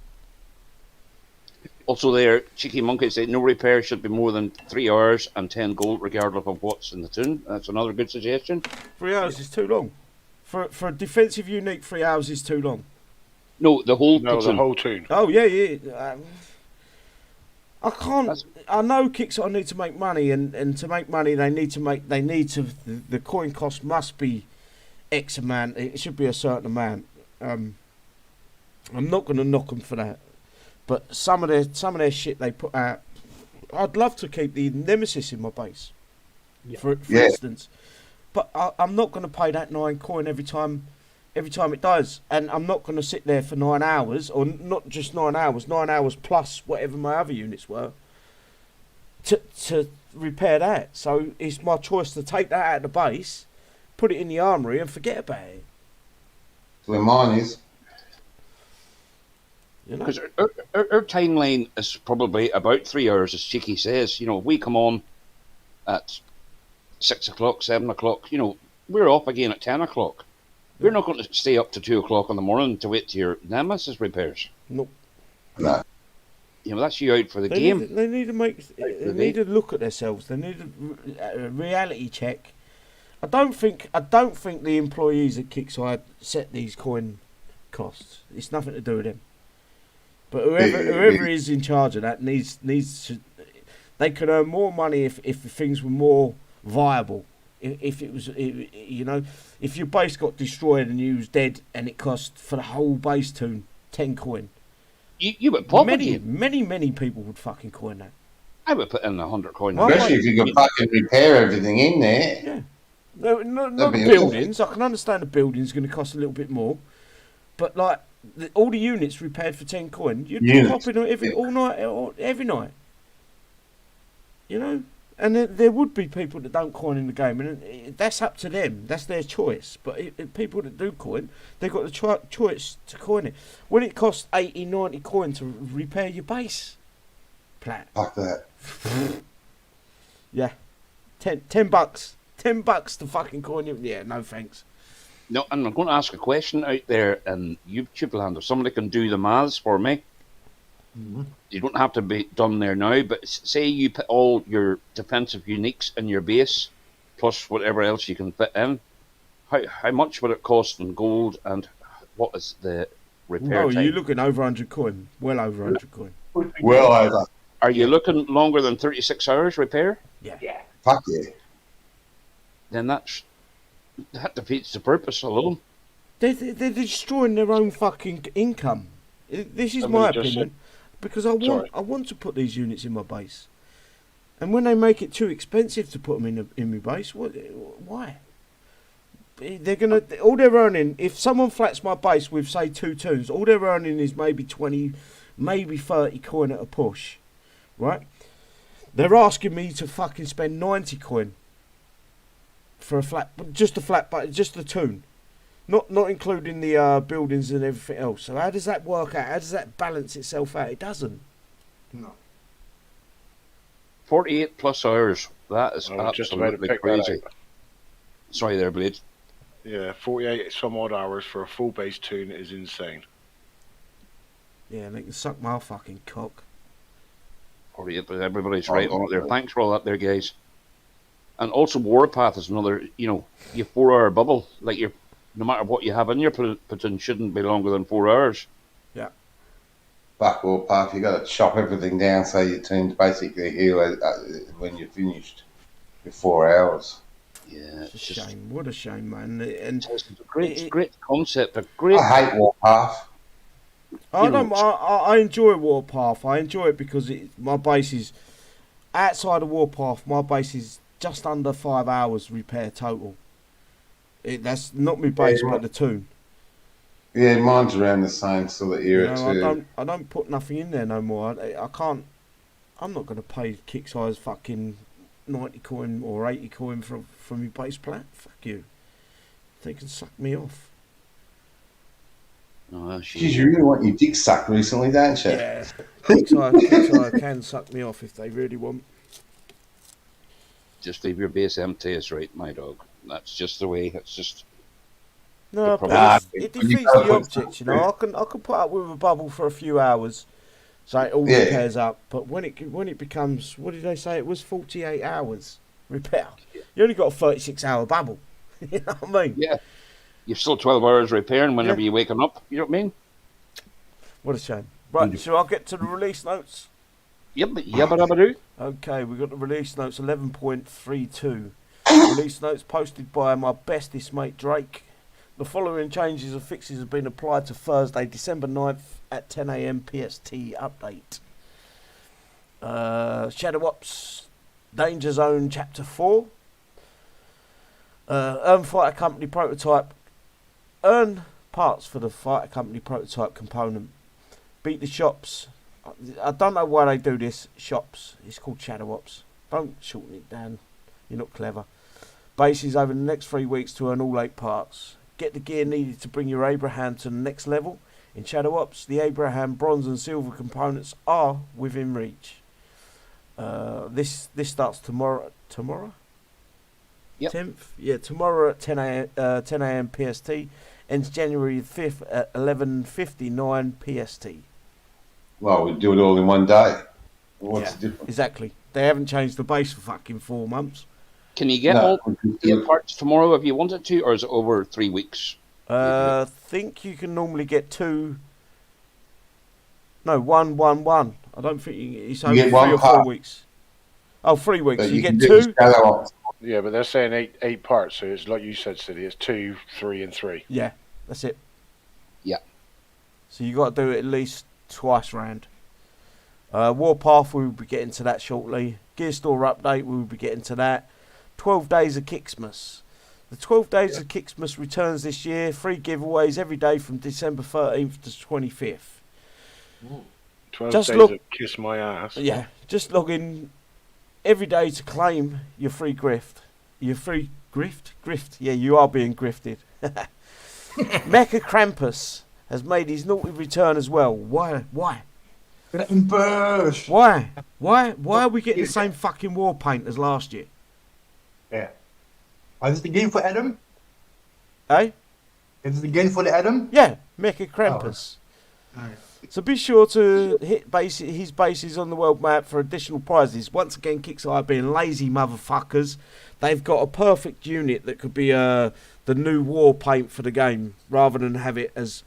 Also, there, Cheeky Monkey said no repair should be more than 3 hours and 10 gold, regardless of what's in the tune. That's another good suggestion. 3 hours is too long. For a defensive unique, 3 hours is too long. No, the whole No, the platoon. whole tune. Oh yeah. I can't. I know Kixeye need to make money, and to make money, they need to. The coin cost must be X amount. It should be a certain amount. I'm not going to knock them for that, but some of their shit they put out. I'd love to keep the Nemesis in my base, for instance, but I'm not going to pay that 9 coin every time it does, and I'm not going to sit there for 9 hours, or not just 9 hours, 9 hours plus whatever my other units were, to repair that. So it's my choice to take that out of the base, put it in the armory, and forget about it. Where mine is. You know? Because our timeline is probably about 3 hours, as Cheeky says. You know, we come on at 6 o'clock, 7 o'clock. You know, we're off again at 10 o'clock. We're not going to stay up to 2 o'clock in the morning to wait till your Nemesis repairs. Nope. No. You know, that's you out for the game. They need to look at themselves. They need a reality check. I don't think the employees at Kixeye set these coin costs. It's nothing to do with them. But whoever is in charge of that needs to. They could earn more money if things were more viable. If it was, you know, if your base got destroyed and you was dead and it cost for the whole base tune 10 coin. You would pop Many it. people would fucking coin that. I would put in 100 coin. Especially if you could fucking repair everything in there. Yeah. No, not That'd the be buildings. I can understand the buildings going to cost a little bit more, but like all the units repaired for 10 coin, you'd be popping all night, every night. You know, and there would be people that don't coin in the game, and that's up to them. That's their choice. But people that do coin, they've got the choice to coin it. When it costs 80, 90 coin to repair your base, Plat. Fuck that. Yeah, $10. $10 to fucking coin you. Yeah, no thanks. No, and I'm going to ask a question out there in YouTube land. If somebody can do the maths for me, you don't have to be done there now, but say you put all your defensive uniques in your base, plus whatever else you can fit in, how much would it cost in gold, and what is the repair time? You're looking over 100 coin. Well over 100 coin. Well over. Are you looking longer than 36 hours repair? Yeah. Fuck yeah. Then that defeats the purpose alone. They're destroying their own fucking income. This is Somebody my just opinion, because I Sorry. want to put these units in my base, and when they make it too expensive to put them in my base, why? They're gonna all they're earning. If someone flats my base with say 2 tunes, all they're earning is maybe 20, maybe 30 coin at a push, right? They're asking me to fucking spend 90 coin for just the tune. Not including the buildings and everything else. So how does that work out? How does that balance itself out? It doesn't. No. 48 plus hours. That is I was just about to absolutely pick that crazy. out. Sorry there, Blade. Yeah, 48 some odd hours for a full base tune is insane. Yeah, they can suck my fucking cock. 48, but everybody's right on it there. Thanks for all that there, guys. And also Warpath is another, your 4 hour bubble. Like no matter what you have in your platoon shouldn't be longer than 4 hours. Yeah. Fuck Warpath, you got to chop everything down so your team's basically heal when you're finished with 4 hours. Yeah, It's a shame. What a shame, man. And it's a great concept. A great. I hate Warpath. I enjoy Warpath. I enjoy it because my base is outside of Warpath. My base is just under 5 hours repair total. That's not my base, but the tune. Yeah, mine's around the same sort of era too. I don't put nothing in there no more. I can't. I'm not going to pay Kixeye's fucking 90 coin or 80 coin from my base plat. Fuck you. They can suck me off. Oh, Geez, you really want your dick sucked recently, don't you? Yeah, Kixeye can suck me off if they really want. Just leave your base empty is right, my dog. That's just the way. It's just. No, problem- but it defeats the object, you know. I can put up with a bubble for a few hours, so it all repairs up. But when it becomes, what did they say? It was 48 hours repair. You only got a 36-hour bubble. You know what I mean? Yeah. You're still 12 hours repairing whenever you're waking up. You know what I mean? What a shame. Right, shall I get to the release notes? Yep, yabba-dabba-doo. Okay, we got the release notes 11.32. Release notes posted by my bestest mate Drake. The following changes and fixes have been applied to Thursday, December 9th at 10 a.m. PST update. Shadow Ops Danger Zone Chapter 4. Earn Fighter Company prototype. Earn parts for the Fighter Company prototype component. Beat the shops. I don't know why they do this. Shops. It's called Shadow Ops. Don't shorten it down. You're not clever. Bases over the next 3 weeks to earn all 8 parts. Get the gear needed to bring your Abraham to the next level. In Shadow Ops, the Abraham bronze and silver components are within reach. This starts tomorrow. Tomorrow? Yep. 10th? Yeah, tomorrow at 10 a.m. PST. Ends January 5th at 11:59 PST. Well, we do it all in one day. What's the difference? Exactly. They haven't changed the base for fucking 4 months. Can you get all 8 parts tomorrow if you wanted to, or is it over 3 weeks? I think you can normally get 2. No, 1, 1, 1. I don't think it's over 3 or 4 weeks. Oh, 3 weeks. But You get can 2. Yeah, but they're saying eight parts, so it's like you said, City. It's 2, 3, and 3. Yeah, that's it. Yeah. So you got to do it at least twice round. Warpath, we will be getting to that shortly. Gear Store update, we will be getting to that. 12 Days of Kixmas. The 12 Days of Kixmas returns this year. 3 giveaways every day from December 13th to 25th. 12 Just days look- of kiss my ass. Yeah, just log in every day to claim your free grift. Your free grift? Grift. Yeah, you are being grifted. Mecha Krampus has made his naughty return as well. Why? Krampus! Why are we getting the same fucking war paint as last year? Yeah. Is it the game for Adam? Eh? Is it the game for the Adam? Yeah, Mecha Krampus. Alright. So be sure to hit his bases on the world map for additional prizes. Once again, Kixeye being lazy motherfuckers, they've got a perfect unit that could be the new war paint for the game, rather than have it as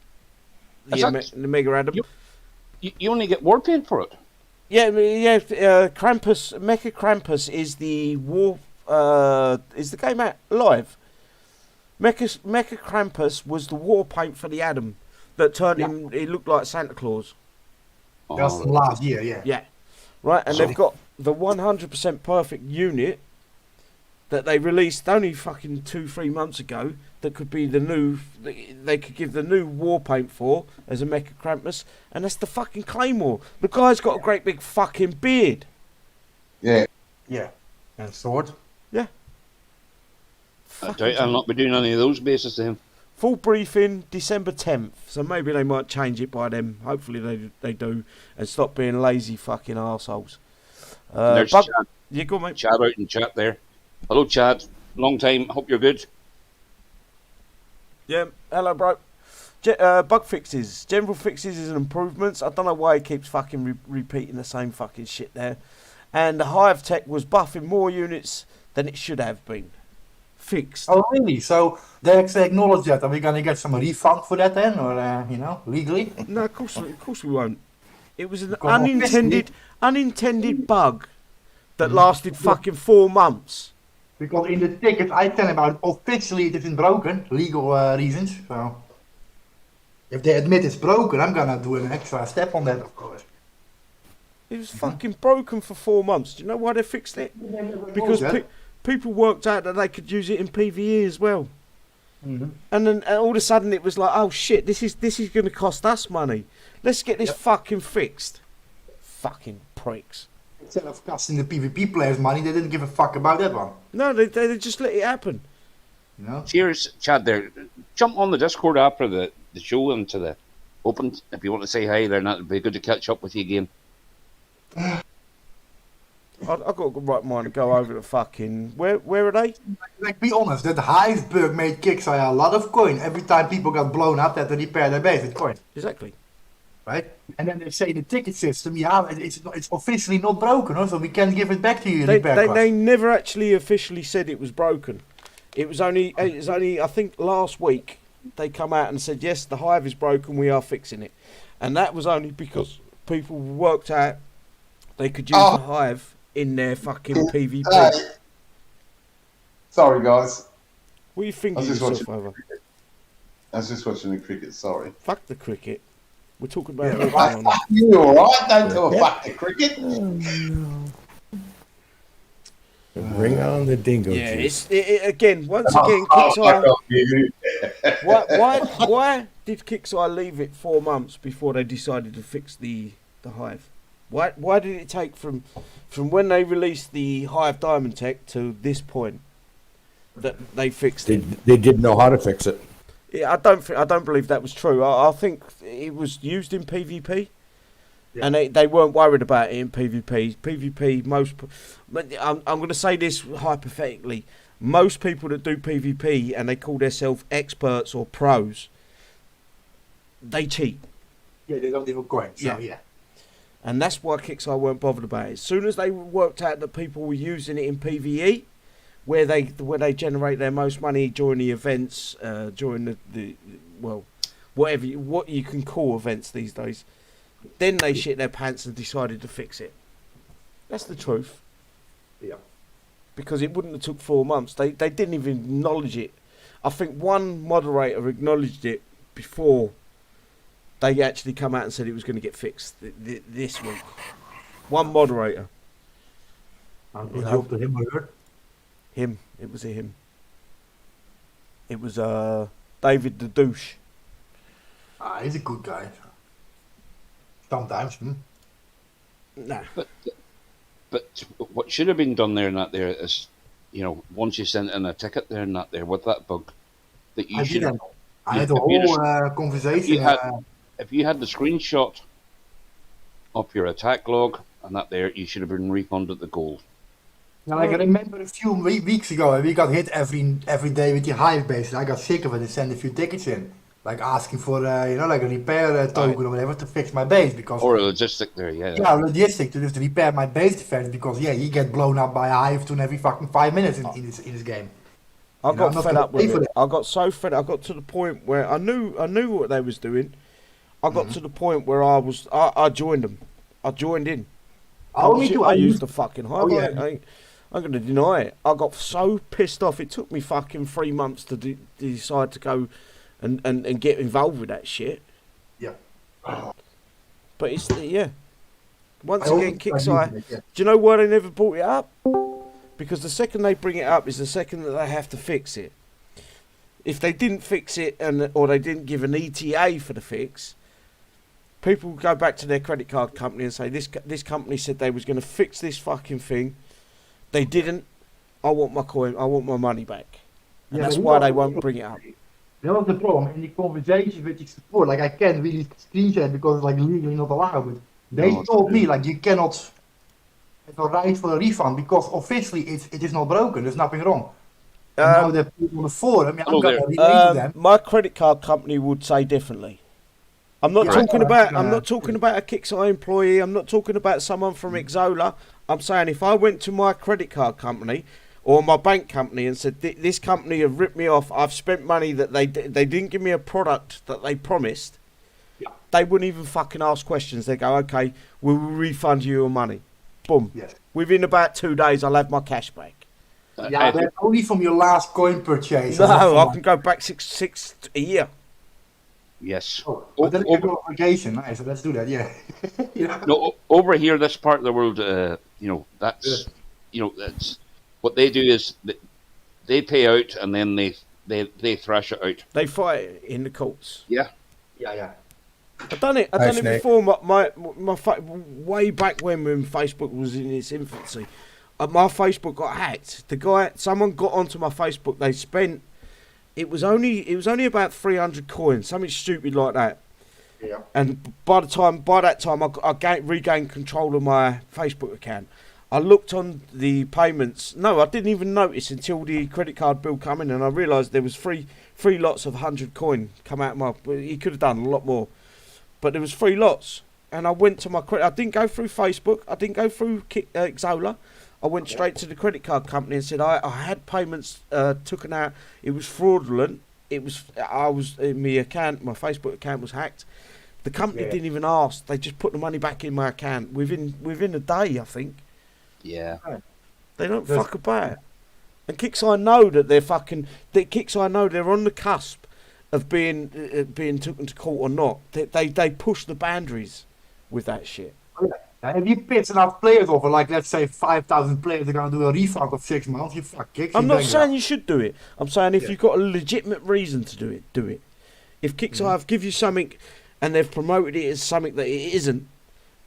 the Mega Adam. You only get war paint for it. Yeah. Krampus, Mecha Krampus is the war. Is the game out live? Mecha Krampus was the war paint for the Adam that turned him. He looked like Santa Claus. That's from last year, yeah. Yeah, right. And they've got the 100% perfect unit that they released only fucking 2-3 months ago. That could be the new. They could give the new war paint for as a Mecha Krampus, and that's the fucking Claymore. The guy's got a great big fucking beard. Yeah. Yeah. And sword. Yeah. I doubt I'll not be doing any of those bases to him. Full briefing December 10th, so maybe they might change it by then. Hopefully they do, and stop being lazy fucking arseholes. There's Chad. Yeah, go on, mate. Chad out in chat there. Hello, Chad. Long time. Hope you're good. Yeah, hello, bro. Bug fixes, general fixes and improvements. I don't know why he keeps fucking repeating the same fucking shit there. And the Hive Tech was buffing more units than it should have been. Fixed. Oh, really? So they actually acknowledge that. Are we going to get some refund for that then? Or, legally? No, of course we won't. It was an Because unintended bug that lasted fucking 4 months. Because in the ticket I tell about it, officially it isn't broken, legal reasons. So if they admit it's broken, I'm going to do an extra step on that, of course. It was fucking broken for 4 months. Do you know why they fixed it? Because people worked out that they could use it in PvE as well. Mm-hmm. And then all of a sudden it was like, oh shit, this is going to cost us money. Let's get this fucking fixed. Fucking pricks. Instead of costing the PvP players money, they didn't give a fuck about that one. No, they just let it happen. You know? Cheers, Chad. There, jump on the Discord after the show into the open if you want to say hi. There, and that'd be good to catch up with you again. I've got a right mind to go over to fucking... Where are they? Like, be honest, that Hive bug made Kixeye a lot of coin. Every time people got blown up, they had to repair their base with coin. Exactly. Right? And then they say the ticket system, it's officially not broken, huh? So we can give it back to you. They never actually officially said it was broken. It was only I think last week they come out and said, yes, the Hive is broken, we are fixing it. And that was only because people worked out they could use the Hive in their fucking PvP. Sorry, guys. What are you thinking yourself over? I was just watching the cricket, sorry. Fuck the cricket. We're talking about You alright? Don't tell a fuck the cricket. Bring on the dingo juice. Again, once again, Kixeye. Why did Kixeye leave it 4 months before they decided to fix the Hive? Why did it take from when they released the Hive Diamond Tech to this point that they fixed it? They didn't know how to fix it. Yeah, I don't believe that was true. I think it was used in PvP, and they weren't worried about it in PvP. I'm going to say this hypothetically. Most people that do PvP and they call themselves experts or pros, they cheat. Yeah, they don't even coin. So, yeah. And that's why Kixeye weren't bothered about it. As soon as they worked out that people were using it in PvE, where they generate their most money during the events, during the what you can call events these days, then they shit their pants and decided to fix it. That's the truth. Yeah. Because it wouldn't have took 4 months. They didn't even acknowledge it. I think one moderator acknowledged it before they actually come out and said it was going to get fixed this week. One moderator. Good job to him or her. Him. It was him. It was David the douche. He's a good guy. Sometimes. Nah. But what should have been done there and that there is, once you sent in a ticket there and that there with that bug, that you should have. I had a whole conversation. If you had the screenshot of your attack log and that there, you should have been refunded the gold. Now, I remember a few weeks ago, we got hit every day with the Hive base. I got sick of it and sent a few tickets in, like asking for like a repair token or whatever to fix my base or a logistic there, yeah. Yeah, logistic to repair my base defense because you get blown up by a Hive tune every fucking 5 minutes in this game. I got fed up with it. I got so fed up. I got to the point where I knew what they was doing. I got to the point where I joined them. I joined in. I used the fucking Hive. I'm going to deny it. I got so pissed off. It took me fucking 3 months to decide to go and get involved with that shit. Yeah. But it's, Once again, Kixeye. Do you know why they never brought it up? Because the second they bring it up is the second that they have to fix it. If they didn't fix it or they didn't give an ETA for the fix, people would go back to their credit card company and say, this company said they was going to fix this fucking thing. They didn't. I want my coin. I want my money back. And that's why they won't bring it up. That was the problem in the conversation with the support. Like, I can't really screenshot because it's like legally not allowed. But they told me like you cannot have a right for a refund because officially it is not broken. There's nothing wrong. Now they're on the forum. I'm gonna relate to them. My credit card company would say differently. I'm not talking about a Kixeye employee. I'm not talking about someone from Exola. I'm saying if I went to my credit card company or my bank company and said this company have ripped me off, I've spent money that they didn't give me a product that they promised, they wouldn't even fucking ask questions. They go, okay, we'll refund you your money. Boom. Yes. Within about 2 days, I'll have my cash back. Yeah, that's only from your last coin purchase. No, I can go back six a year. Yes. Oh, but then you go on vacation. Nice. So let's do that. Yeah. No, over here, this part of the world, that's, what they do is they pay out and then they thrash it out. They fight it in the courts. Yeah. Yeah. I've done it. I've Hi, done it Snake. before. Way back when Facebook was in its infancy, my Facebook got hacked. Someone got onto my Facebook. They spent. It was only about 300 coins, something stupid like that. Yeah. And by that time, I regained control of my Facebook account. I looked on the payments. No, I didn't even notice until the credit card bill come in, and I realised there was three lots of 100 coin come out of my. He could have done a lot more, but there was 3 lots. And I went to my credit. I didn't go through Facebook. I didn't go through Xola. I went straight to the credit card company and said I had payments taken out. It was fraudulent. My account, my Facebook account was hacked. The company didn't even ask. They just put the money back in my account within a day, I think. Yeah. They don't fuck about. And Kixeye know that they're fucking. Kixeye know they're on the cusp of being taken to court or not. They push the boundaries with that shit. If you pitch enough players over, like let's say 5,000 players are gonna do a refund of 6 months, you fuck kicks. I'm not saying you should do it. I'm saying if you've got a legitimate reason to do it, do it. If Kixeye have give you something and they've promoted it as something that it isn't,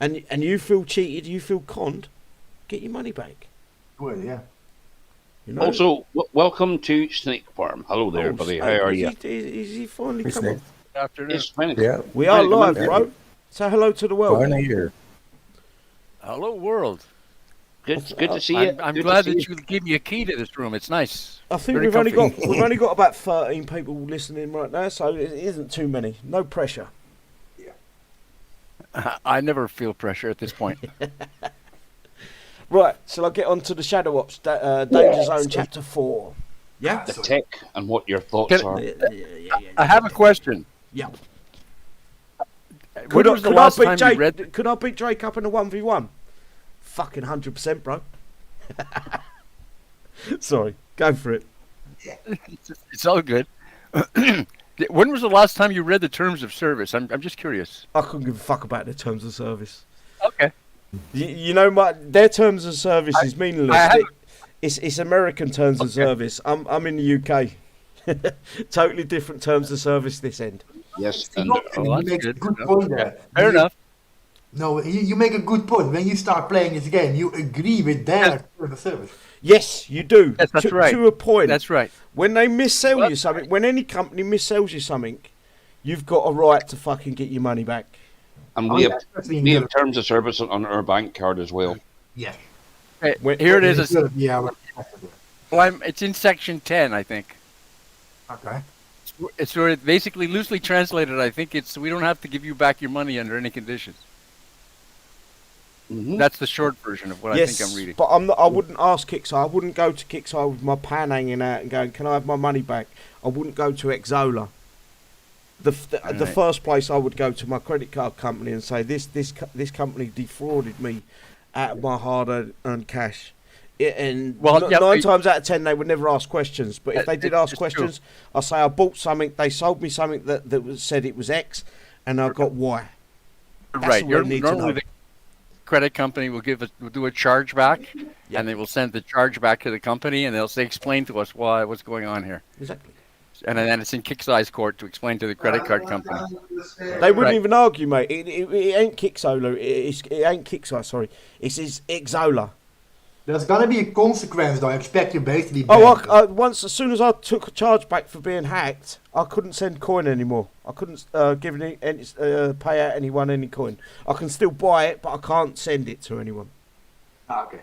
and you feel cheated, you feel conned, get your money back. Well, yeah. You know? Also, welcome to Snake Farm. Hello there, buddy. How are you? Is he finally Hey, come Snake. on? Good afternoon. It's fine. Yeah. We are live, Yeah. bro. Say hello to the world. Fine here. Hello, world. Good to see you. I'm Good to glad see that you gave me a key to this room. It's nice. I think Very we've only comfy. got about 13 people listening right now, so it isn't too many. No pressure. I never feel pressure at this point. Right, shall I get on to the Shadow Ops Danger Zone Chapter 4? Yeah? the tech and what your thoughts Can- are. I have a question. Yeah. When Could was the I last beat time Jake? you read? Could I beat Drake up in a 1v1? Fucking 100%, bro. Sorry, go for it. It's all good. When was the last time you read the terms of service? I'm just curious. I couldn't give a fuck about their terms of service. Okay. You know, their terms of service is meaningless. I have- It's American terms of service. I'm in the UK. Totally different terms of service this end. Yes, You and that's make a good. good point there. Fair enough. No, you make a good point. When you start playing this game, you agree with their terms of service. Yes, you do. Yes, that's right. To a point. That's right. When they missell Well, you something, when any company missells you something, you've got a right to fucking get your money back. and Oh, we yeah, have especially in we have Europe. terms of service on our bank card as well. Yeah. Hey, When- here it In is. Europe, yeah. Well, it's in section 10, I think. Okay. It's sort of basically loosely translated. I think it's we don't have to give you back your money under any conditions. Mhm. That's the short version of what I think I'm reading. but I wouldn't ask Kixeye. I wouldn't go to Kixeye with my pan hanging out and going, "Can I have my money back?" I wouldn't go to Xola. The Right. first place I would go to my credit card company and say, "This company defrauded me out of my hard-earned cash." And Well, yeah, 9 times out of 10 they would never ask questions. But if they did ask it's questions, I'll say I bought something. They sold me something that said it was X, and I got Y. That's Right. all I need to Normally know. the credit company will do a charge back, Yeah. and they will send the charge back to the company, and they'll say, "Explain to us what's going on here." Exactly. And then it's in Kixeye's court to explain to the credit card company. They wouldn't Right. even argue, mate. It ain't Kixola. It ain't Kixeye. Sorry, it's Xola. There's gonna be a consequence, though. I expect you basically. Oh, banned. as soon as I took a charge back for being hacked, I couldn't send coin anymore. I couldn't pay out anyone any coin. I can still buy it, but I can't send it to anyone. Okay.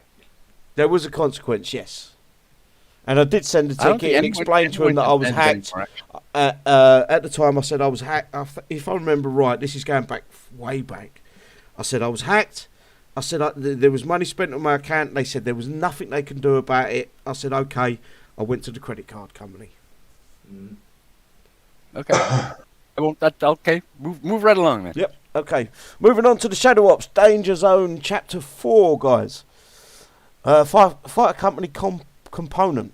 There was a consequence, yes. And I did send a I don't ticket think and explain to him that I was anyone can hacked. send anymore, actually. At the time, I said I was hacked. If I remember right, this is going back way back. I said I was hacked. I said there was money spent on my account. They said there was nothing they can do about it. I said okay. I went to the credit card company. Okay. I won't. Okay. Move right along then. Yep. Okay. Moving on to the Shadow Ops Danger Zone Chapter 4, guys. Fighter Company component.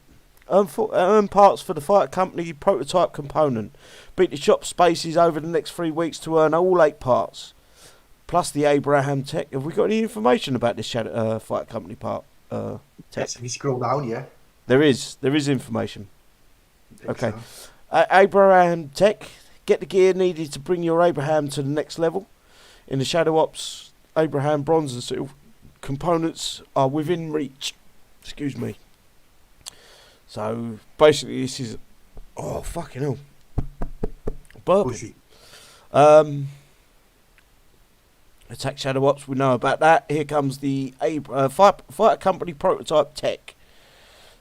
Earn parts for the Fighter Company prototype component. Beat the shop spaces over the next 3 weeks to earn all 8 parts. Plus the Abraham Tech. Have we got any information about this Fighter Company part? tech. Yes, if you scroll down, yeah. There is information. I think Okay. so. Abraham Tech, get the gear needed to bring your Abraham to the next level. In the Shadow Ops, Abraham bronze and silver components are within reach. Excuse me. So basically, this is fucking hell. Pussy. Attack Shadow Ops, we know about that. Here comes the Fighter Company prototype tech.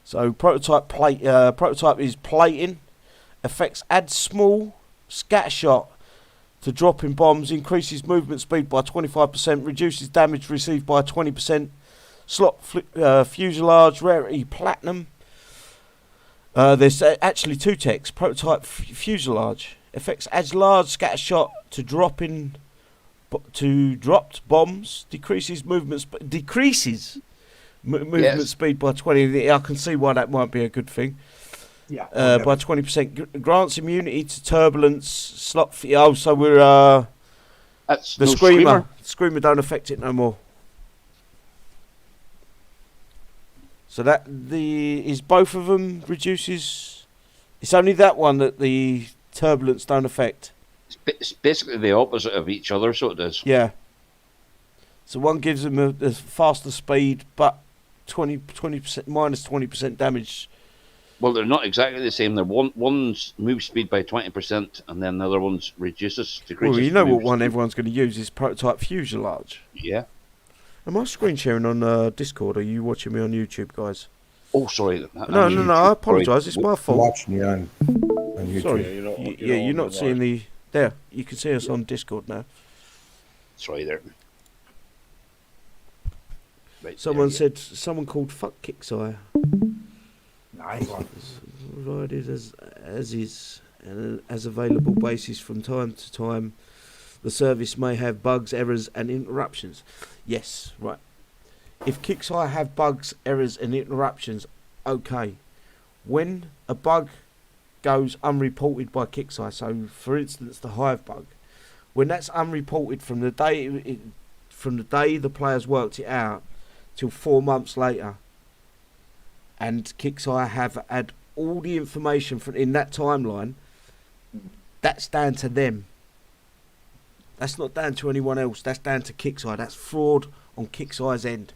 So prototype is plating. Effects add small scatter shot to dropping bombs, increases movement speed by 25%, reduces damage received by 20%. Slot fuselage, rarity platinum. There's actually two techs. Prototype fuselage. Effects adds large scatter shot to dropped bombs. Decreases movement movement speed by 20. I can see why that might be a good thing. Yeah. By 20%. Grants immunity to turbulence. So we're That's the no screamer. Screamer don't affect it no more. So that is both of them reduces. It's only that one that the turbulence don't affect. It's basically the opposite of each other, so it is. Yeah. So one gives them a faster speed, but 20% minus 20% damage. Well, they're not exactly the same. They're one's move speed by 20%, and then the other one's decreases. Well, you know what move one speed. everyone's going to use is prototype fuselage. Yeah. Am I screen sharing on Discord? Or are you watching me on YouTube, guys? Oh, sorry. No. I apologise. It's my I'm fault. watching you on YouTube. Sorry. You're not seeing the. There, you can see us on Discord now. Sorry there. Right, Someone there you said someone called fuck Kixeye. Nice one. Provided as is and as available basis from time to time. The service may have bugs, errors, and interruptions. Yes, right. If Kixeye have bugs, errors, and interruptions, okay. When a bug goes unreported by Kixeye, so for instance the H.I.V.E. bug, when that's unreported from the day the players worked it out till 4 months later, and Kixeye have had all the information from in that timeline, that's down to them. That's not down to anyone else. That's down to Kixeye. That's fraud on Kixeye's end,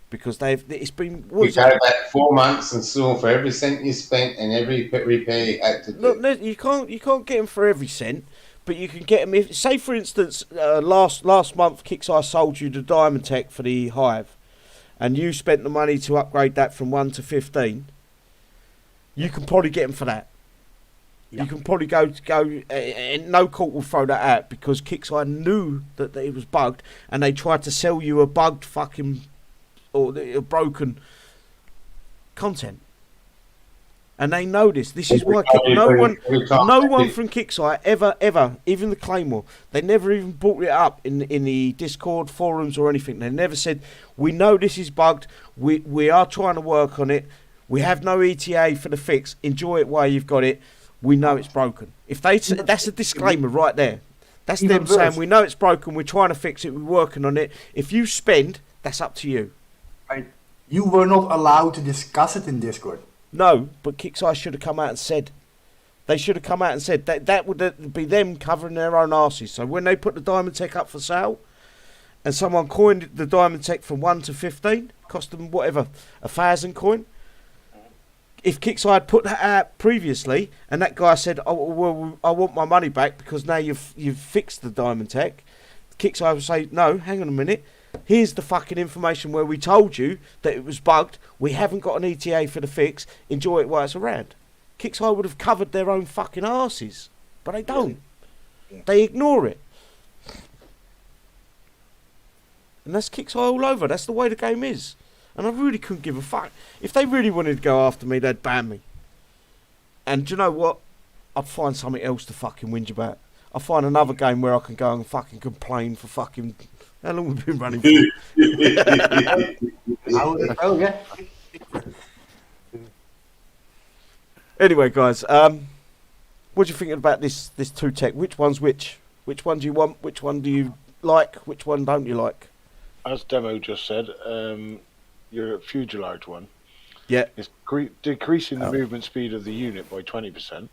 because it's been. You go back 4 months and saw for every cent you spent and every repair you had to do. Look, you can't get them for every cent, but you can get them if, say, for instance, last month Kixeye sold you the Diamond Tech for the H.I.V.E, and you spent the money to upgrade that from 1 to 15. You can probably get them for that. Yeah. You can probably go, and no court will throw that out, because Kixeye knew that it was bugged, and they tried to sell you a bugged fucking or a broken content. And they know this. This is why no one from Kixeye ever, even the Claymore, they never even brought it up in the Discord forums or anything. They never said, we know this is bugged. We are trying to work on it. We have no ETA for the fix. Enjoy it while you've got it. We know it's broken. If that's a disclaimer right there. That's them saying, we know it's broken. We're trying to fix it. We're working on it. If you spend, that's up to you. Right. You were not allowed to discuss it in Discord. No, but Kixeye should have come out and said. They should have come out and said that would be them covering their own arses. So when they put the Diamond Tech up for sale, and someone coined the Diamond Tech from 1 to 15, cost them whatever, 1,000 coin. If Kixeye had put that out previously, and that guy said, "Oh well, I want my money back because now you've fixed the Diamond Tech," Kixeye would say, "No, hang on a minute. Here's the fucking information where we told you that it was bugged. We haven't got an ETA for the fix. Enjoy it while it's around." Kixeye would have covered their own fucking arses, but they don't. Yeah. They ignore it, and that's Kixeye all over. That's the way the game is. And I really couldn't give a fuck. If they really wanted to go after me, they'd ban me. And do you know what? I'd find something else to fucking whinge about. I'd find another game where I can go and fucking complain for fucking... How long have we been running for? Yeah. Anyway, guys, what do you think about this two tech? Which one's which? Which one do you want? Which one do you like? Which one don't you like? As Demo just said, your fuselage one, Yeah. it's decreasing the movement speed of the unit by 20%,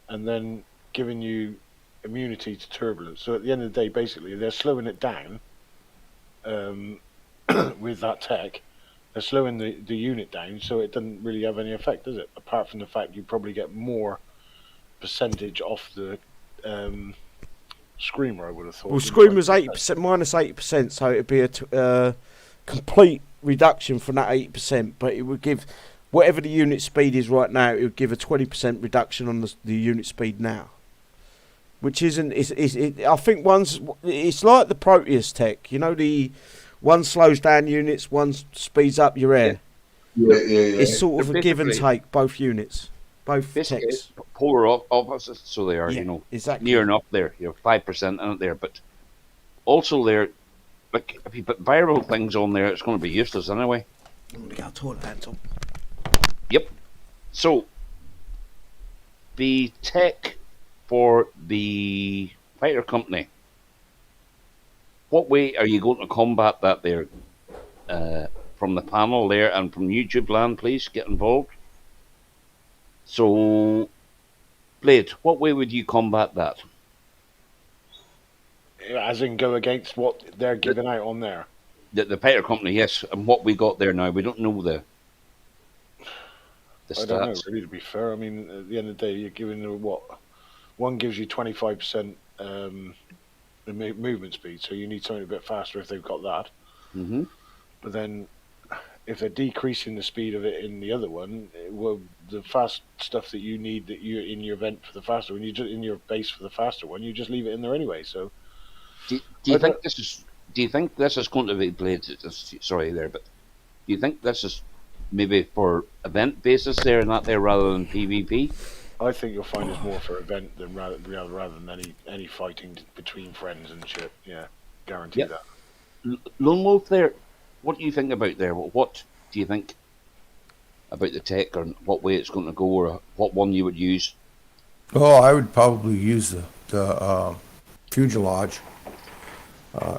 and then giving you immunity to turbulence. So at the end of the day, basically, they're slowing it down with that tech. They're slowing the unit down, so it doesn't really have any effect, does it? Apart from the fact you probably get more percentage off the Screamer, I would have thought. Well, Screamer's 80%, minus 80%, so it'd be a complete reduction from that 80%, but it would give, whatever the unit speed is right now, it would give a 20% reduction on the unit speed now. Which isn't, I think it's like the Proteus tech, you know, the one slows down units, one speeds up your air. Yeah. It's sort of a give and Basically- take, both units, both Basically, techs. polar opposites, so they are, Yeah, you know, exactly. near enough there. You're 5% in it there, but also there, like if you put viral things on there, it's going to be useless anyway. I'm going to go to the toilet, Anton. Yep. So the tech for the fighter company, what way are you going to combat that there? From the panel there and from YouTube land, please get involved. So, Blade, what way would you combat that? As in go against what they're giving out on there. The fighter company, yes, and what we got there now, we don't know the I don't know, stats. really, to be fair. I mean, at the end of the day, you're giving them what? One gives you 25% movement speed, so you need something a bit faster if they've got that. Mm-hmm. But then, if they're decreasing the speed of it in the other one, well, the fast stuff that you need that you in your event for the faster one, you just in your base for the faster one, you just leave it in there anyway. So, Do you think this is? Do you think this is going to be Blade? Sorry there, but do you think this is maybe for event basis there and not there rather than PvP? I think you'll find it's more for event than rather than any fighting between friends and shit. Yeah, guarantee Yep. that. Lone Wolf there, what do you think about there? What do you think about the tech, or what way it's going to go, or what one you would use? Oh, I would probably use the fuselage.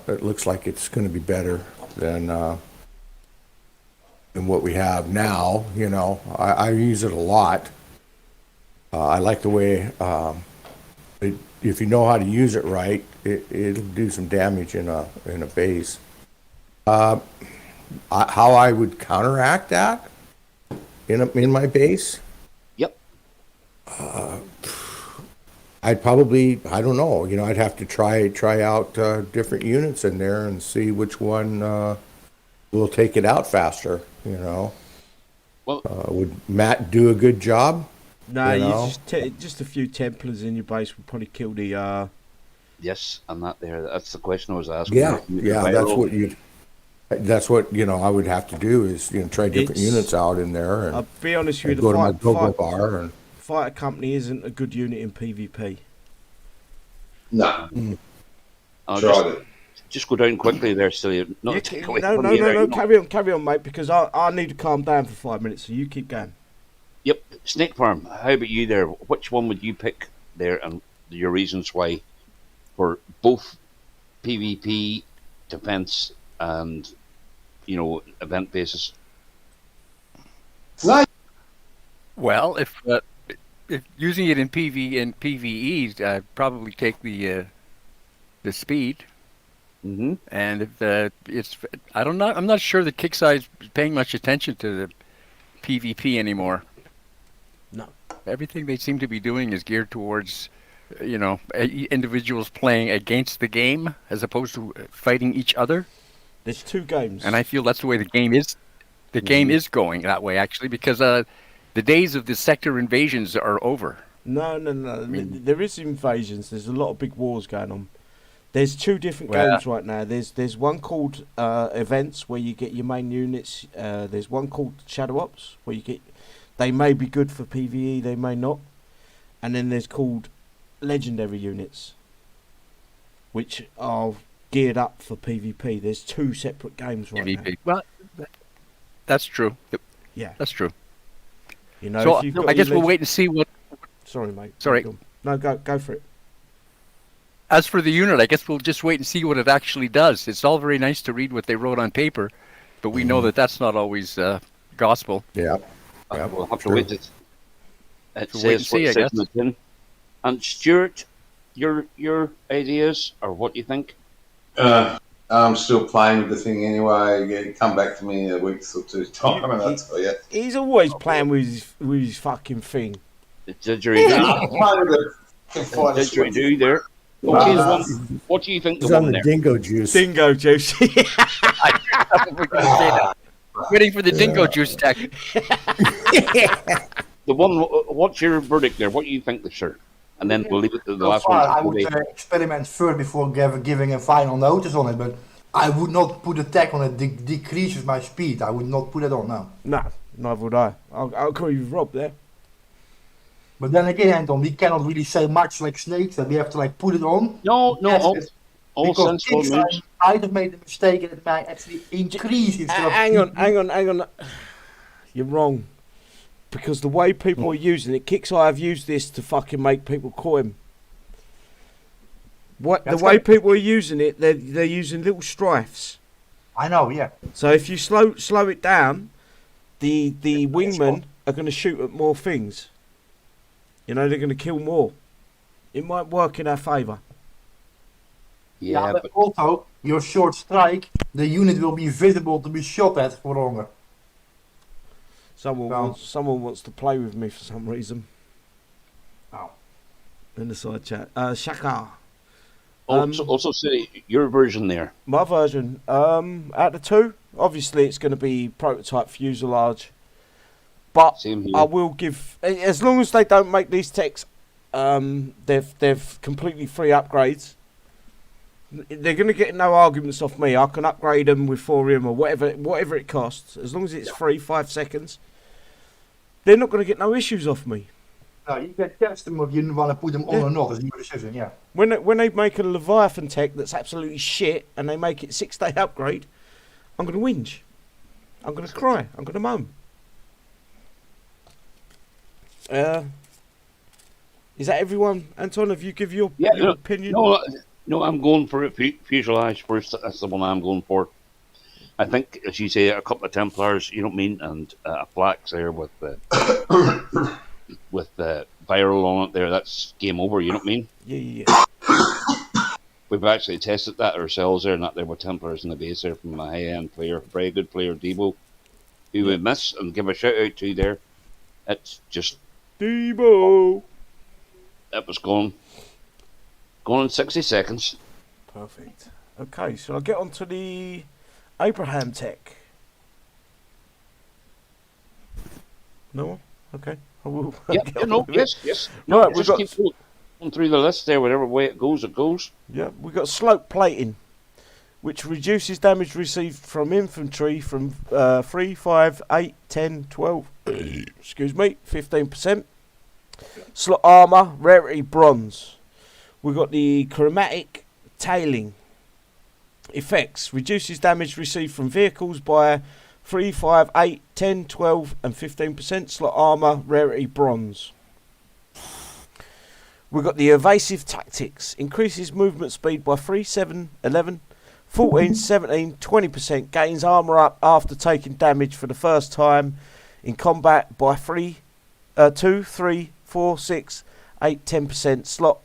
It looks like it's going to be better than what we have now. You know, I use it a lot. I like the way if you know how to use it right, it'll do some damage in a base. How I would counteract that in my base? Yep. I'd probably, I don't know, you know, I'd have to try out different units in there and see which one will take it out faster, you know. Well, Would Matt do a good job? No, You you know? just a few Templars in your base would probably kill the. yes, and that there. That's the question I was asking. Yeah, that's Viral. what that's what, you know, I would have to do is, you know, try different It's- units out in there and I'll be honest with you, go to my the go-go bar and fighter company isn't a good unit in PvP. No, I'll tried it. just go down quickly there, so you're not Yeah, take away no, from no, me no, right no. now. Carry on, mate, because I need to calm down for 5 minutes. So you keep going. Yep, Snake Farm. How about you there? Which one would you pick there, and your reasons why for both PvP, defense, and event basis? No, Well, if using it in PV and PVE, I'd probably take the speed. Mm-hmm. And if I'm not sure that Kixeye is paying much attention to the PvP anymore. No. Everything they seem to be doing is geared towards, individuals playing against the game as opposed to fighting each other. There's two games. And I feel that's the way the game is. The game is going that way, actually, because the days of the sector invasions are over. No. There is invasions. There's a lot of big wars going on. There's two different Well, games right now. There's one called events where you get your main units. There's one called Shadow Ops where you get. They may be good for PvE, they may not. And then there's called legendary units, which are geared up for PvP. There's two separate games right now. PvP. Well, that's true. Yeah. That's true. You know, So if you've got I guess your we'll wait and see what. Sorry, mate. Sorry. No, go for it. As for the unit, I guess we'll just wait and see what it actually does. It's all very nice to read what they wrote on paper, but we know that that's not always gospel. Yeah. Yeah, We'll have to true. wait. It So wait and says what see, it I says guess. in the tin. And Stuart, your ideas or what you think? I'm still playing with the thing anyway. Yeah, come back to me in a week or two's time, and I'll tell you. He's always playing with his fucking thing. The didgeridoo. I'm playing with it. Can find a switch. Didgeridoo there. Okay, the one, what do you think He's the on one the there? dingo juice. Dingo juice. We're gonna say that. Waiting for the dingo juice tech. The one, what's your verdict there? What do you think the shirt? And then we'll leave it to the So last far, I one. would experiment first before giving a final notice on it, but I would not put a tag on it decreases my speed. I would not put it on now. No, neither would I. I'll agree with Rob there. But then again, Anton, we cannot really say much like snakes that we have to like put it on. No, Yes, all because sensible Kixeye moves. might have made the mistake and it might actually increase instead of Hang on. You're wrong. Because the way people are using it, Kixeye have used this to fucking make people call him. The way people are using it, they're using little strifes. I know, yeah. So if you slow it down, the wingmen are going to shoot at more things. You know, they're going to kill more. It might work in our favour. Yeah, but but also your short strike, the unit will be visible to be shot at for longer. Someone wants to play with me for some reason. Oh. In the side chat. Shaka. also say your version there. My version. Out of two, obviously it's going to be prototype fuselage. But Same here. I will give, as long as they don't make these techs, they've completely free upgrades. They're going to get no arguments off me. I can upgrade them with thorium or whatever it costs. As long as it's free, 5 seconds, they're not going to get no issues off me. No, you can test them if you want to put them on or not. It's your decision, yeah. When they make a Leviathan tech that's absolutely shit and they make it 6-day upgrade, I'm going to whinge. I'm going to cry. I'm going to moan. Is that everyone, Anton? Have you give your opinion? No, I'm going for it. Fuselage first. That's the one I'm going for. I think, as you say, a couple of Templars, you know what I mean, and a Flax there with the viral on it there. That's game over. You know what I mean? Yeah. We've actually tested that ourselves there, and that there were Templars in the base there from a high-end player, very good player, Debo, who we miss and give a shout out to there. It's just Debo. That was gone in 60 seconds. Perfect. Okay, so I'll get on to the Abraham tech. No? Okay. I will. Yes. No, Right, we've just got... keep going through the list there, whatever way it goes, it goes. Yeah, we've got slope plating, which reduces damage received from infantry from 3, 5, 8, 10, 12, excuse me, 15%. Slot armour, rarity bronze. We've got the chromatic tailing effects. Reduces damage received from vehicles by 3, 5, 8, 10, 12 and 15%. Slot armour, rarity bronze. We've got the evasive tactics. Increases movement speed by 3, 7, 11, 14, 17, 20%. Gains armour up after taking damage for the first time in combat by 2, 3, 4, 6, 8, 10%. Slot.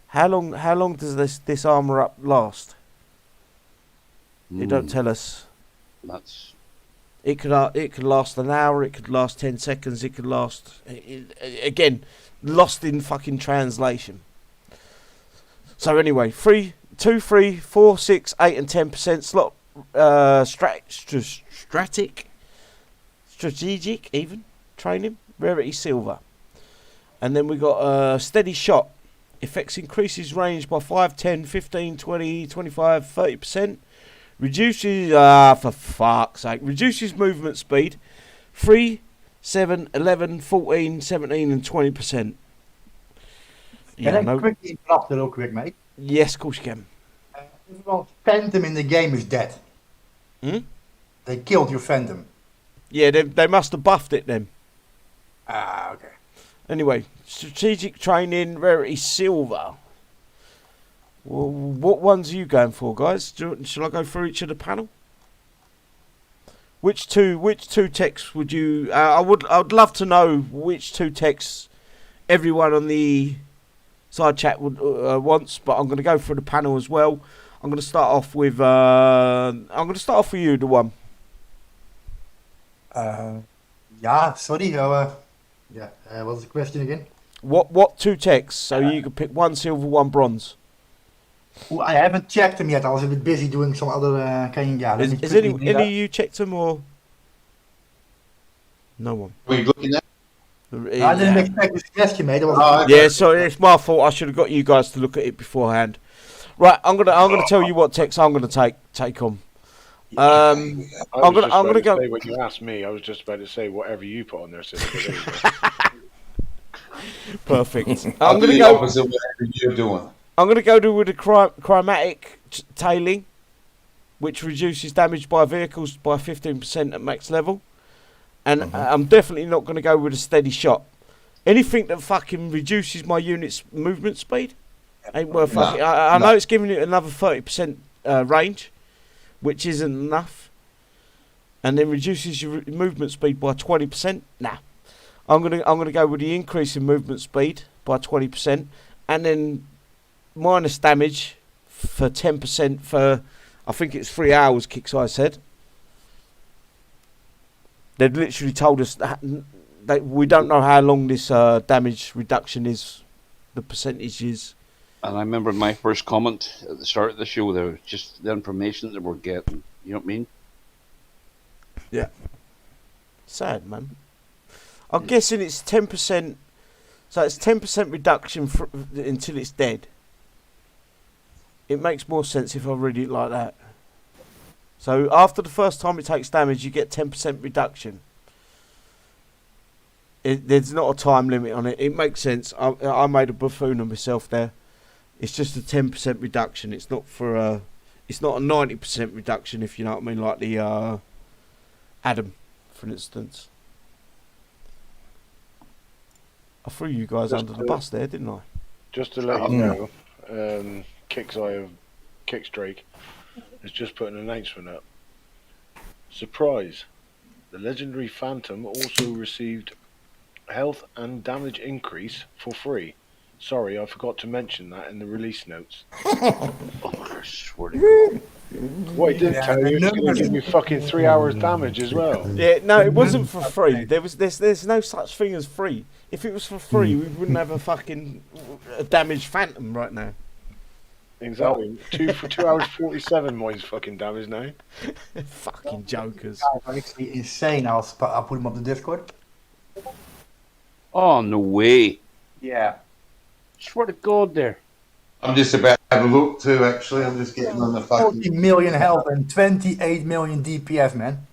How long does this armour up last? It don't tell us. It could last an hour. It could last 10 seconds. It could last again. Lost in fucking translation. So anyway, 2, 3, 4, 6, 8 and 10% slot. Strategic even training. Rarity silver. And then we got steady shot. Effects increases range by 5, 10, 15, 20, 25, 30%. Reduces, for fuck's sake, reduces movement speed. 3, 7, 11, 14, 17 and 20%. Can I quickly interrupt real quick, mate? Yes, of course you can. Everyone's Phantom in the game is dead. They killed your Phantom. Yeah, they must have buffed it then. Okay. Anyway, strategic training, rarity silver. Well, what ones are you going for, guys? Shall I go through each of the panel? Which two texts would you? I would love to know which two texts everyone on the side chat would wants. But I'm going to go through the panel as well. I'm going to start off with you, the one. Yeah, sorry. What's the question again? What two texts? So you could pick one silver, one bronze. Well, I haven't checked them yet. I was a bit busy doing some other kind. Yeah, let me Is quickly any do that. of you checked them or no one? What are you looking at? I didn't expect this question, mate. It was Yeah, sorry, it's my fault. I should have got you guys to look at it beforehand. Right, I'm gonna tell you what text I'm gonna take on. I'm gonna go. Say what you asked me. I was just about to say whatever you put on there. So Perfect. I'll do the opposite of whatever you're doing. I'm gonna go with the chromatic tailing, which reduces damage by vehicles by 15% at max level. And I'm definitely not going to go with a steady shot. Anything that fucking reduces my unit's movement speed ain't worth fucking. I know it's giving it another 30% range, which isn't enough. And then reduces your movement speed by 20%. Nah, I'm gonna go with the increase in movement speed by 20%, and then minus damage for 10% for, I think it's 3 hours. Kixeye said. They've literally told us that we don't know how long this damage reduction is, the percentage is. And I remember my first comment at the start of the show, there was just the information that we're getting. You know what I mean? Yeah. Sad, man. I'm guessing it's 10%. So it's 10% reduction until it's dead. It makes more sense if I read it like that. So after the first time it takes damage, you get 10% reduction. There's not a time limit on it. It makes sense. I made a buffoon of myself there. It's just a 10% reduction. It's not for it's not a 90% reduction, if you know what I mean, like the Adam, for instance. I threw you guys under the bus there, didn't I? just to let you know, Kixeye of Kickstrake has just put an announcement up. Surprise! The legendary Phantom also received health and damage increase for free. Sorry, I forgot to mention that in the release notes. Oh, I swear to God. What he didn't tell you, he's going to give you fucking 3 hours damage as well. Yeah, no, it wasn't for free. There's no such thing as free. If it was for free, we wouldn't have a fucking damaged Phantom right now. Exactly. 2 hours 47 mine's fucking damage now. Fucking jokers. Guys are actually insane. I'll put him up the Discord. Oh, no way. Yeah. Swear to God there. I'm just about to have a look too, actually. I'm just getting on the 40 fucking... million health and 28 million DPS, man.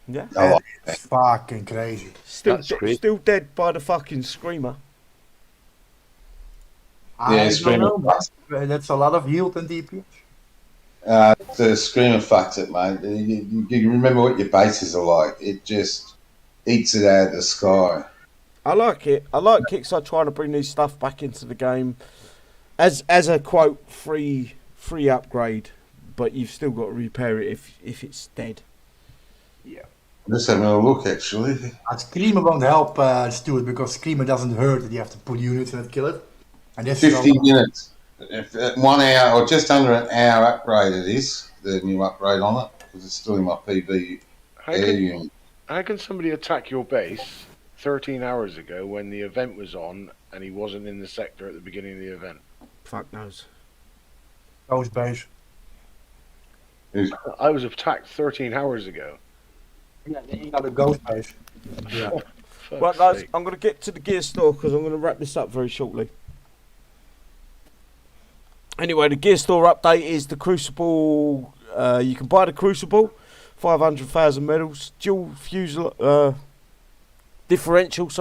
Yeah. Oh, It's fucking crazy. Still dead by the fucking screamer. I don't know, Screamer. man. That's a lot of yield and DPS. The Screamer fucks it, mate. You remember what your bases are like. It just eats it out of the sky. I like it. I like Kixeye trying to bring these stuff back into the game as a quote free upgrade, but you've still got to repair it if it's dead. Yeah. I'm just having a look, actually. Screamer won't help Stuart because Screamer doesn't hurt it. You have to put units in and kill it. And this 50 minutes. If 1 hour, or just under an hour upgrade it is, the new upgrade on it, because it's still in my PB air unit. How can somebody attack your base 13 hours ago when the event was on and he wasn't in the sector at the beginning of the event? Fuck knows. Ghost base. I was attacked 13 hours ago. Yeah, then you got a ghost base. Yeah. Fuck's Right, guys, sake. I'm going to get to the gear store because I'm going to wrap this up very shortly. Anyway, the gear store update is the Crucible. You can buy the Crucible, 500,000 medals, dual fusel, differential,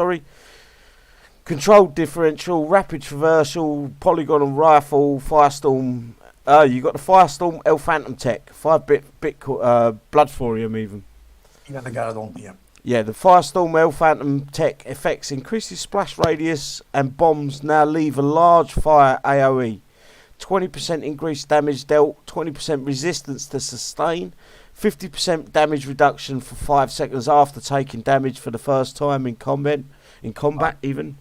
controlled differential, rapid traversal, polygon and rifle, firestorm. You got the Firestorm L Phantom tech, 5-bit blood thorium even. Yeah, I got it on here. Yeah, the Firestorm L Phantom tech effects increases splash radius and bombs now leave a large fire AoE. 20% increased damage dealt, 20% resistance to sustain, 50% damage reduction for 5 seconds after taking damage for the first time in combat even.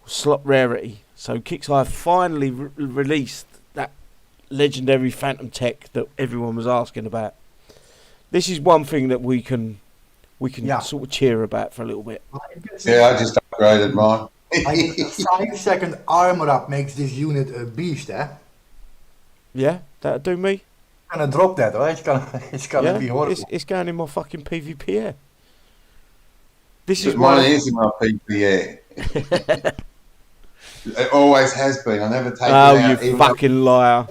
Slot rarity. So Kixeye finally released that legendary phantom tech that everyone was asking about. This is one thing that we can sort of cheer about for a little bit. Yeah, I just upgraded mine. I think the 5-second armor up makes this unit a beast, eh? Yeah, that'll do me. Gonna drop that, right? It's gonna be horrible. It's going in my fucking PvP, yeah. This But is mine one. is in my PPE. It always has been. I never take it Oh, out. you fucking liar.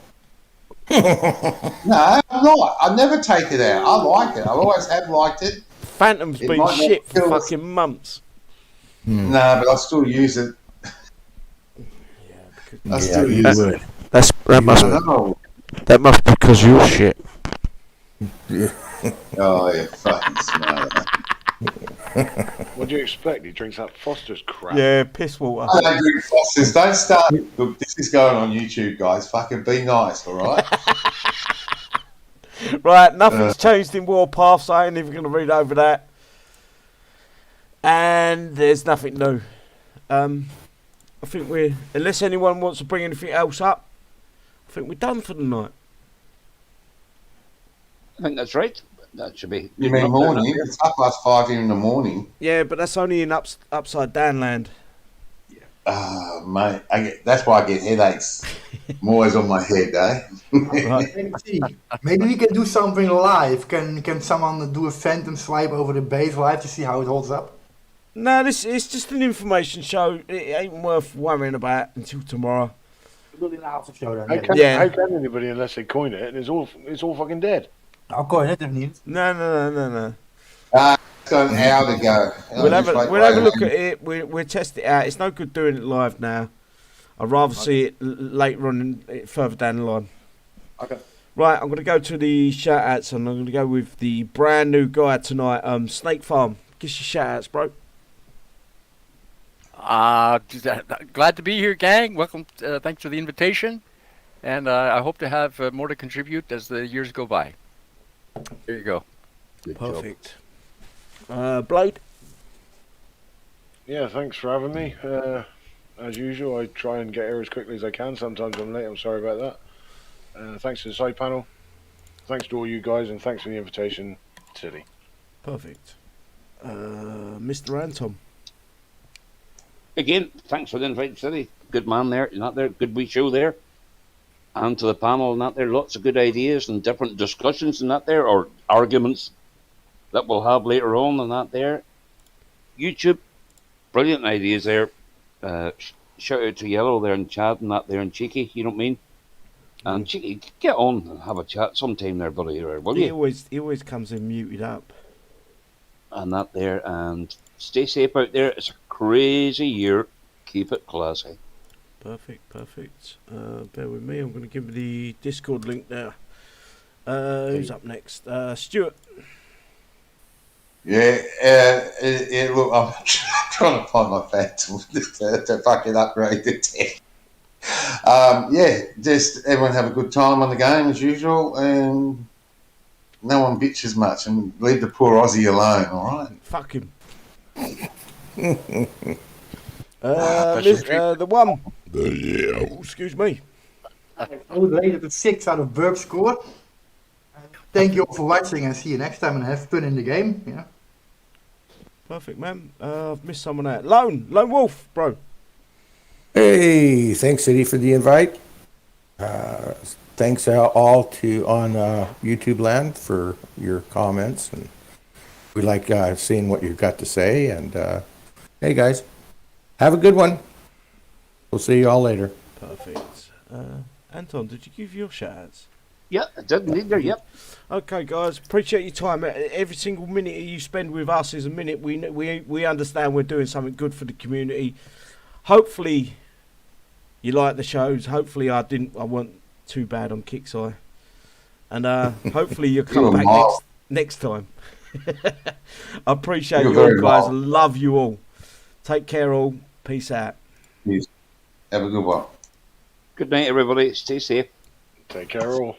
No, I'm not. I never take it out. I like it. I always have liked it. Phantom's It been might not shit for kill us. fucking months. No, but I still use it. I still you use would. it. That must Oh, be because you're shit. oh, yeah, fucking smart. What do you expect? He drinks that Foster's crap. Yeah, piss water. I don't drink Fosters. Don't start. Look, this is going on YouTube, guys. Fucking be nice, all right? Right, nothing's changed in Warpath, so I ain't even going to read over that. And there's nothing new. I think unless anyone wants to bring anything else up, I think we're done for the night. I think that's right. That should be. You mean morning? It's 5:30 here in the morning. Yeah, but that's only in upside down land. Mate, that's why I get headaches. I'm always on my head, eh? Right. Maybe we can do something live. Can someone do a phantom swipe over the base live to see how it holds up? No, it's just an information show. It ain't worth worrying about until tomorrow. We'll do an after show then. How can anybody unless they coin it and it's all fucking dead? I'll coin it if needed. No. It's got an hour to go. We'll have a look at it. We'll test it out. It's no good doing it live now. I'd rather see it later on, further down the line. Okay. Right, I'm going to go to the shout outs and I'm going to go with the brand new guy tonight, Snake Farm. Give us your shout outs, bro. Glad to be here, gang. Welcome. Thanks for the invitation. And I hope to have more to contribute as the years go by. There you go. Good Perfect. Blade? Yeah, thanks for having me. As usual, I try and get here as quickly as I can. Sometimes I'm late. I'm sorry about that. Thanks to the side panel. Thanks to all you guys, and thanks for the invitation, Tilly. Perfect. Mr. Anton? Again, thanks for the invite, City. Good man there, not there. Good wee show there. And to the panel, not there. Lots of good ideas and different discussions and that there, or arguments that we'll have later on and that there. YouTube, brilliant ideas there. Shout out to Yellow there and Chad and that there and Cheeky, you know what I mean? And Cheeky, get on and have a chat sometime there, buddy, will you? He always comes in muted up. And that there, and stay safe out there. It's a crazy year. Keep it classy. Perfect. Bear with me. I'm going to give the Discord link there. Who's up next? Stuart. Yeah, look, I'm trying to find my phantom to fucking upgrade the tech. Yeah, just everyone have a good time on the game as usual, and no one bitches much, and leave the poor Aussie alone, all right? Fuck him. The one. Oh, excuse me. I would rate it a 6 out of Burp score. Thank you all for watching and see you next time and have fun in the game. Yeah. Perfect, man. I've missed someone out. Lone Wolf, bro. Hey, thanks, City, for the invite. Thanks all to on YouTube land for your comments, and we like seeing what you've got to say. And hey, guys, have a good one. We'll see you all later. Perfect. Anton, did you give your shout-outs? Yeah, I did indeed there, yep. Okay, guys, appreciate your time. Every single minute you spend with us is a minute. We understand we're doing something good for the community. Hopefully, you like the shows. Hopefully, I wasn't too bad on Kixeye, and hopefully you'll come back next time. I appreciate you all, guys. I love you all. Take care, all. Peace out. Yes. Have a good one. Good night, everybody. Stay safe. Take care all.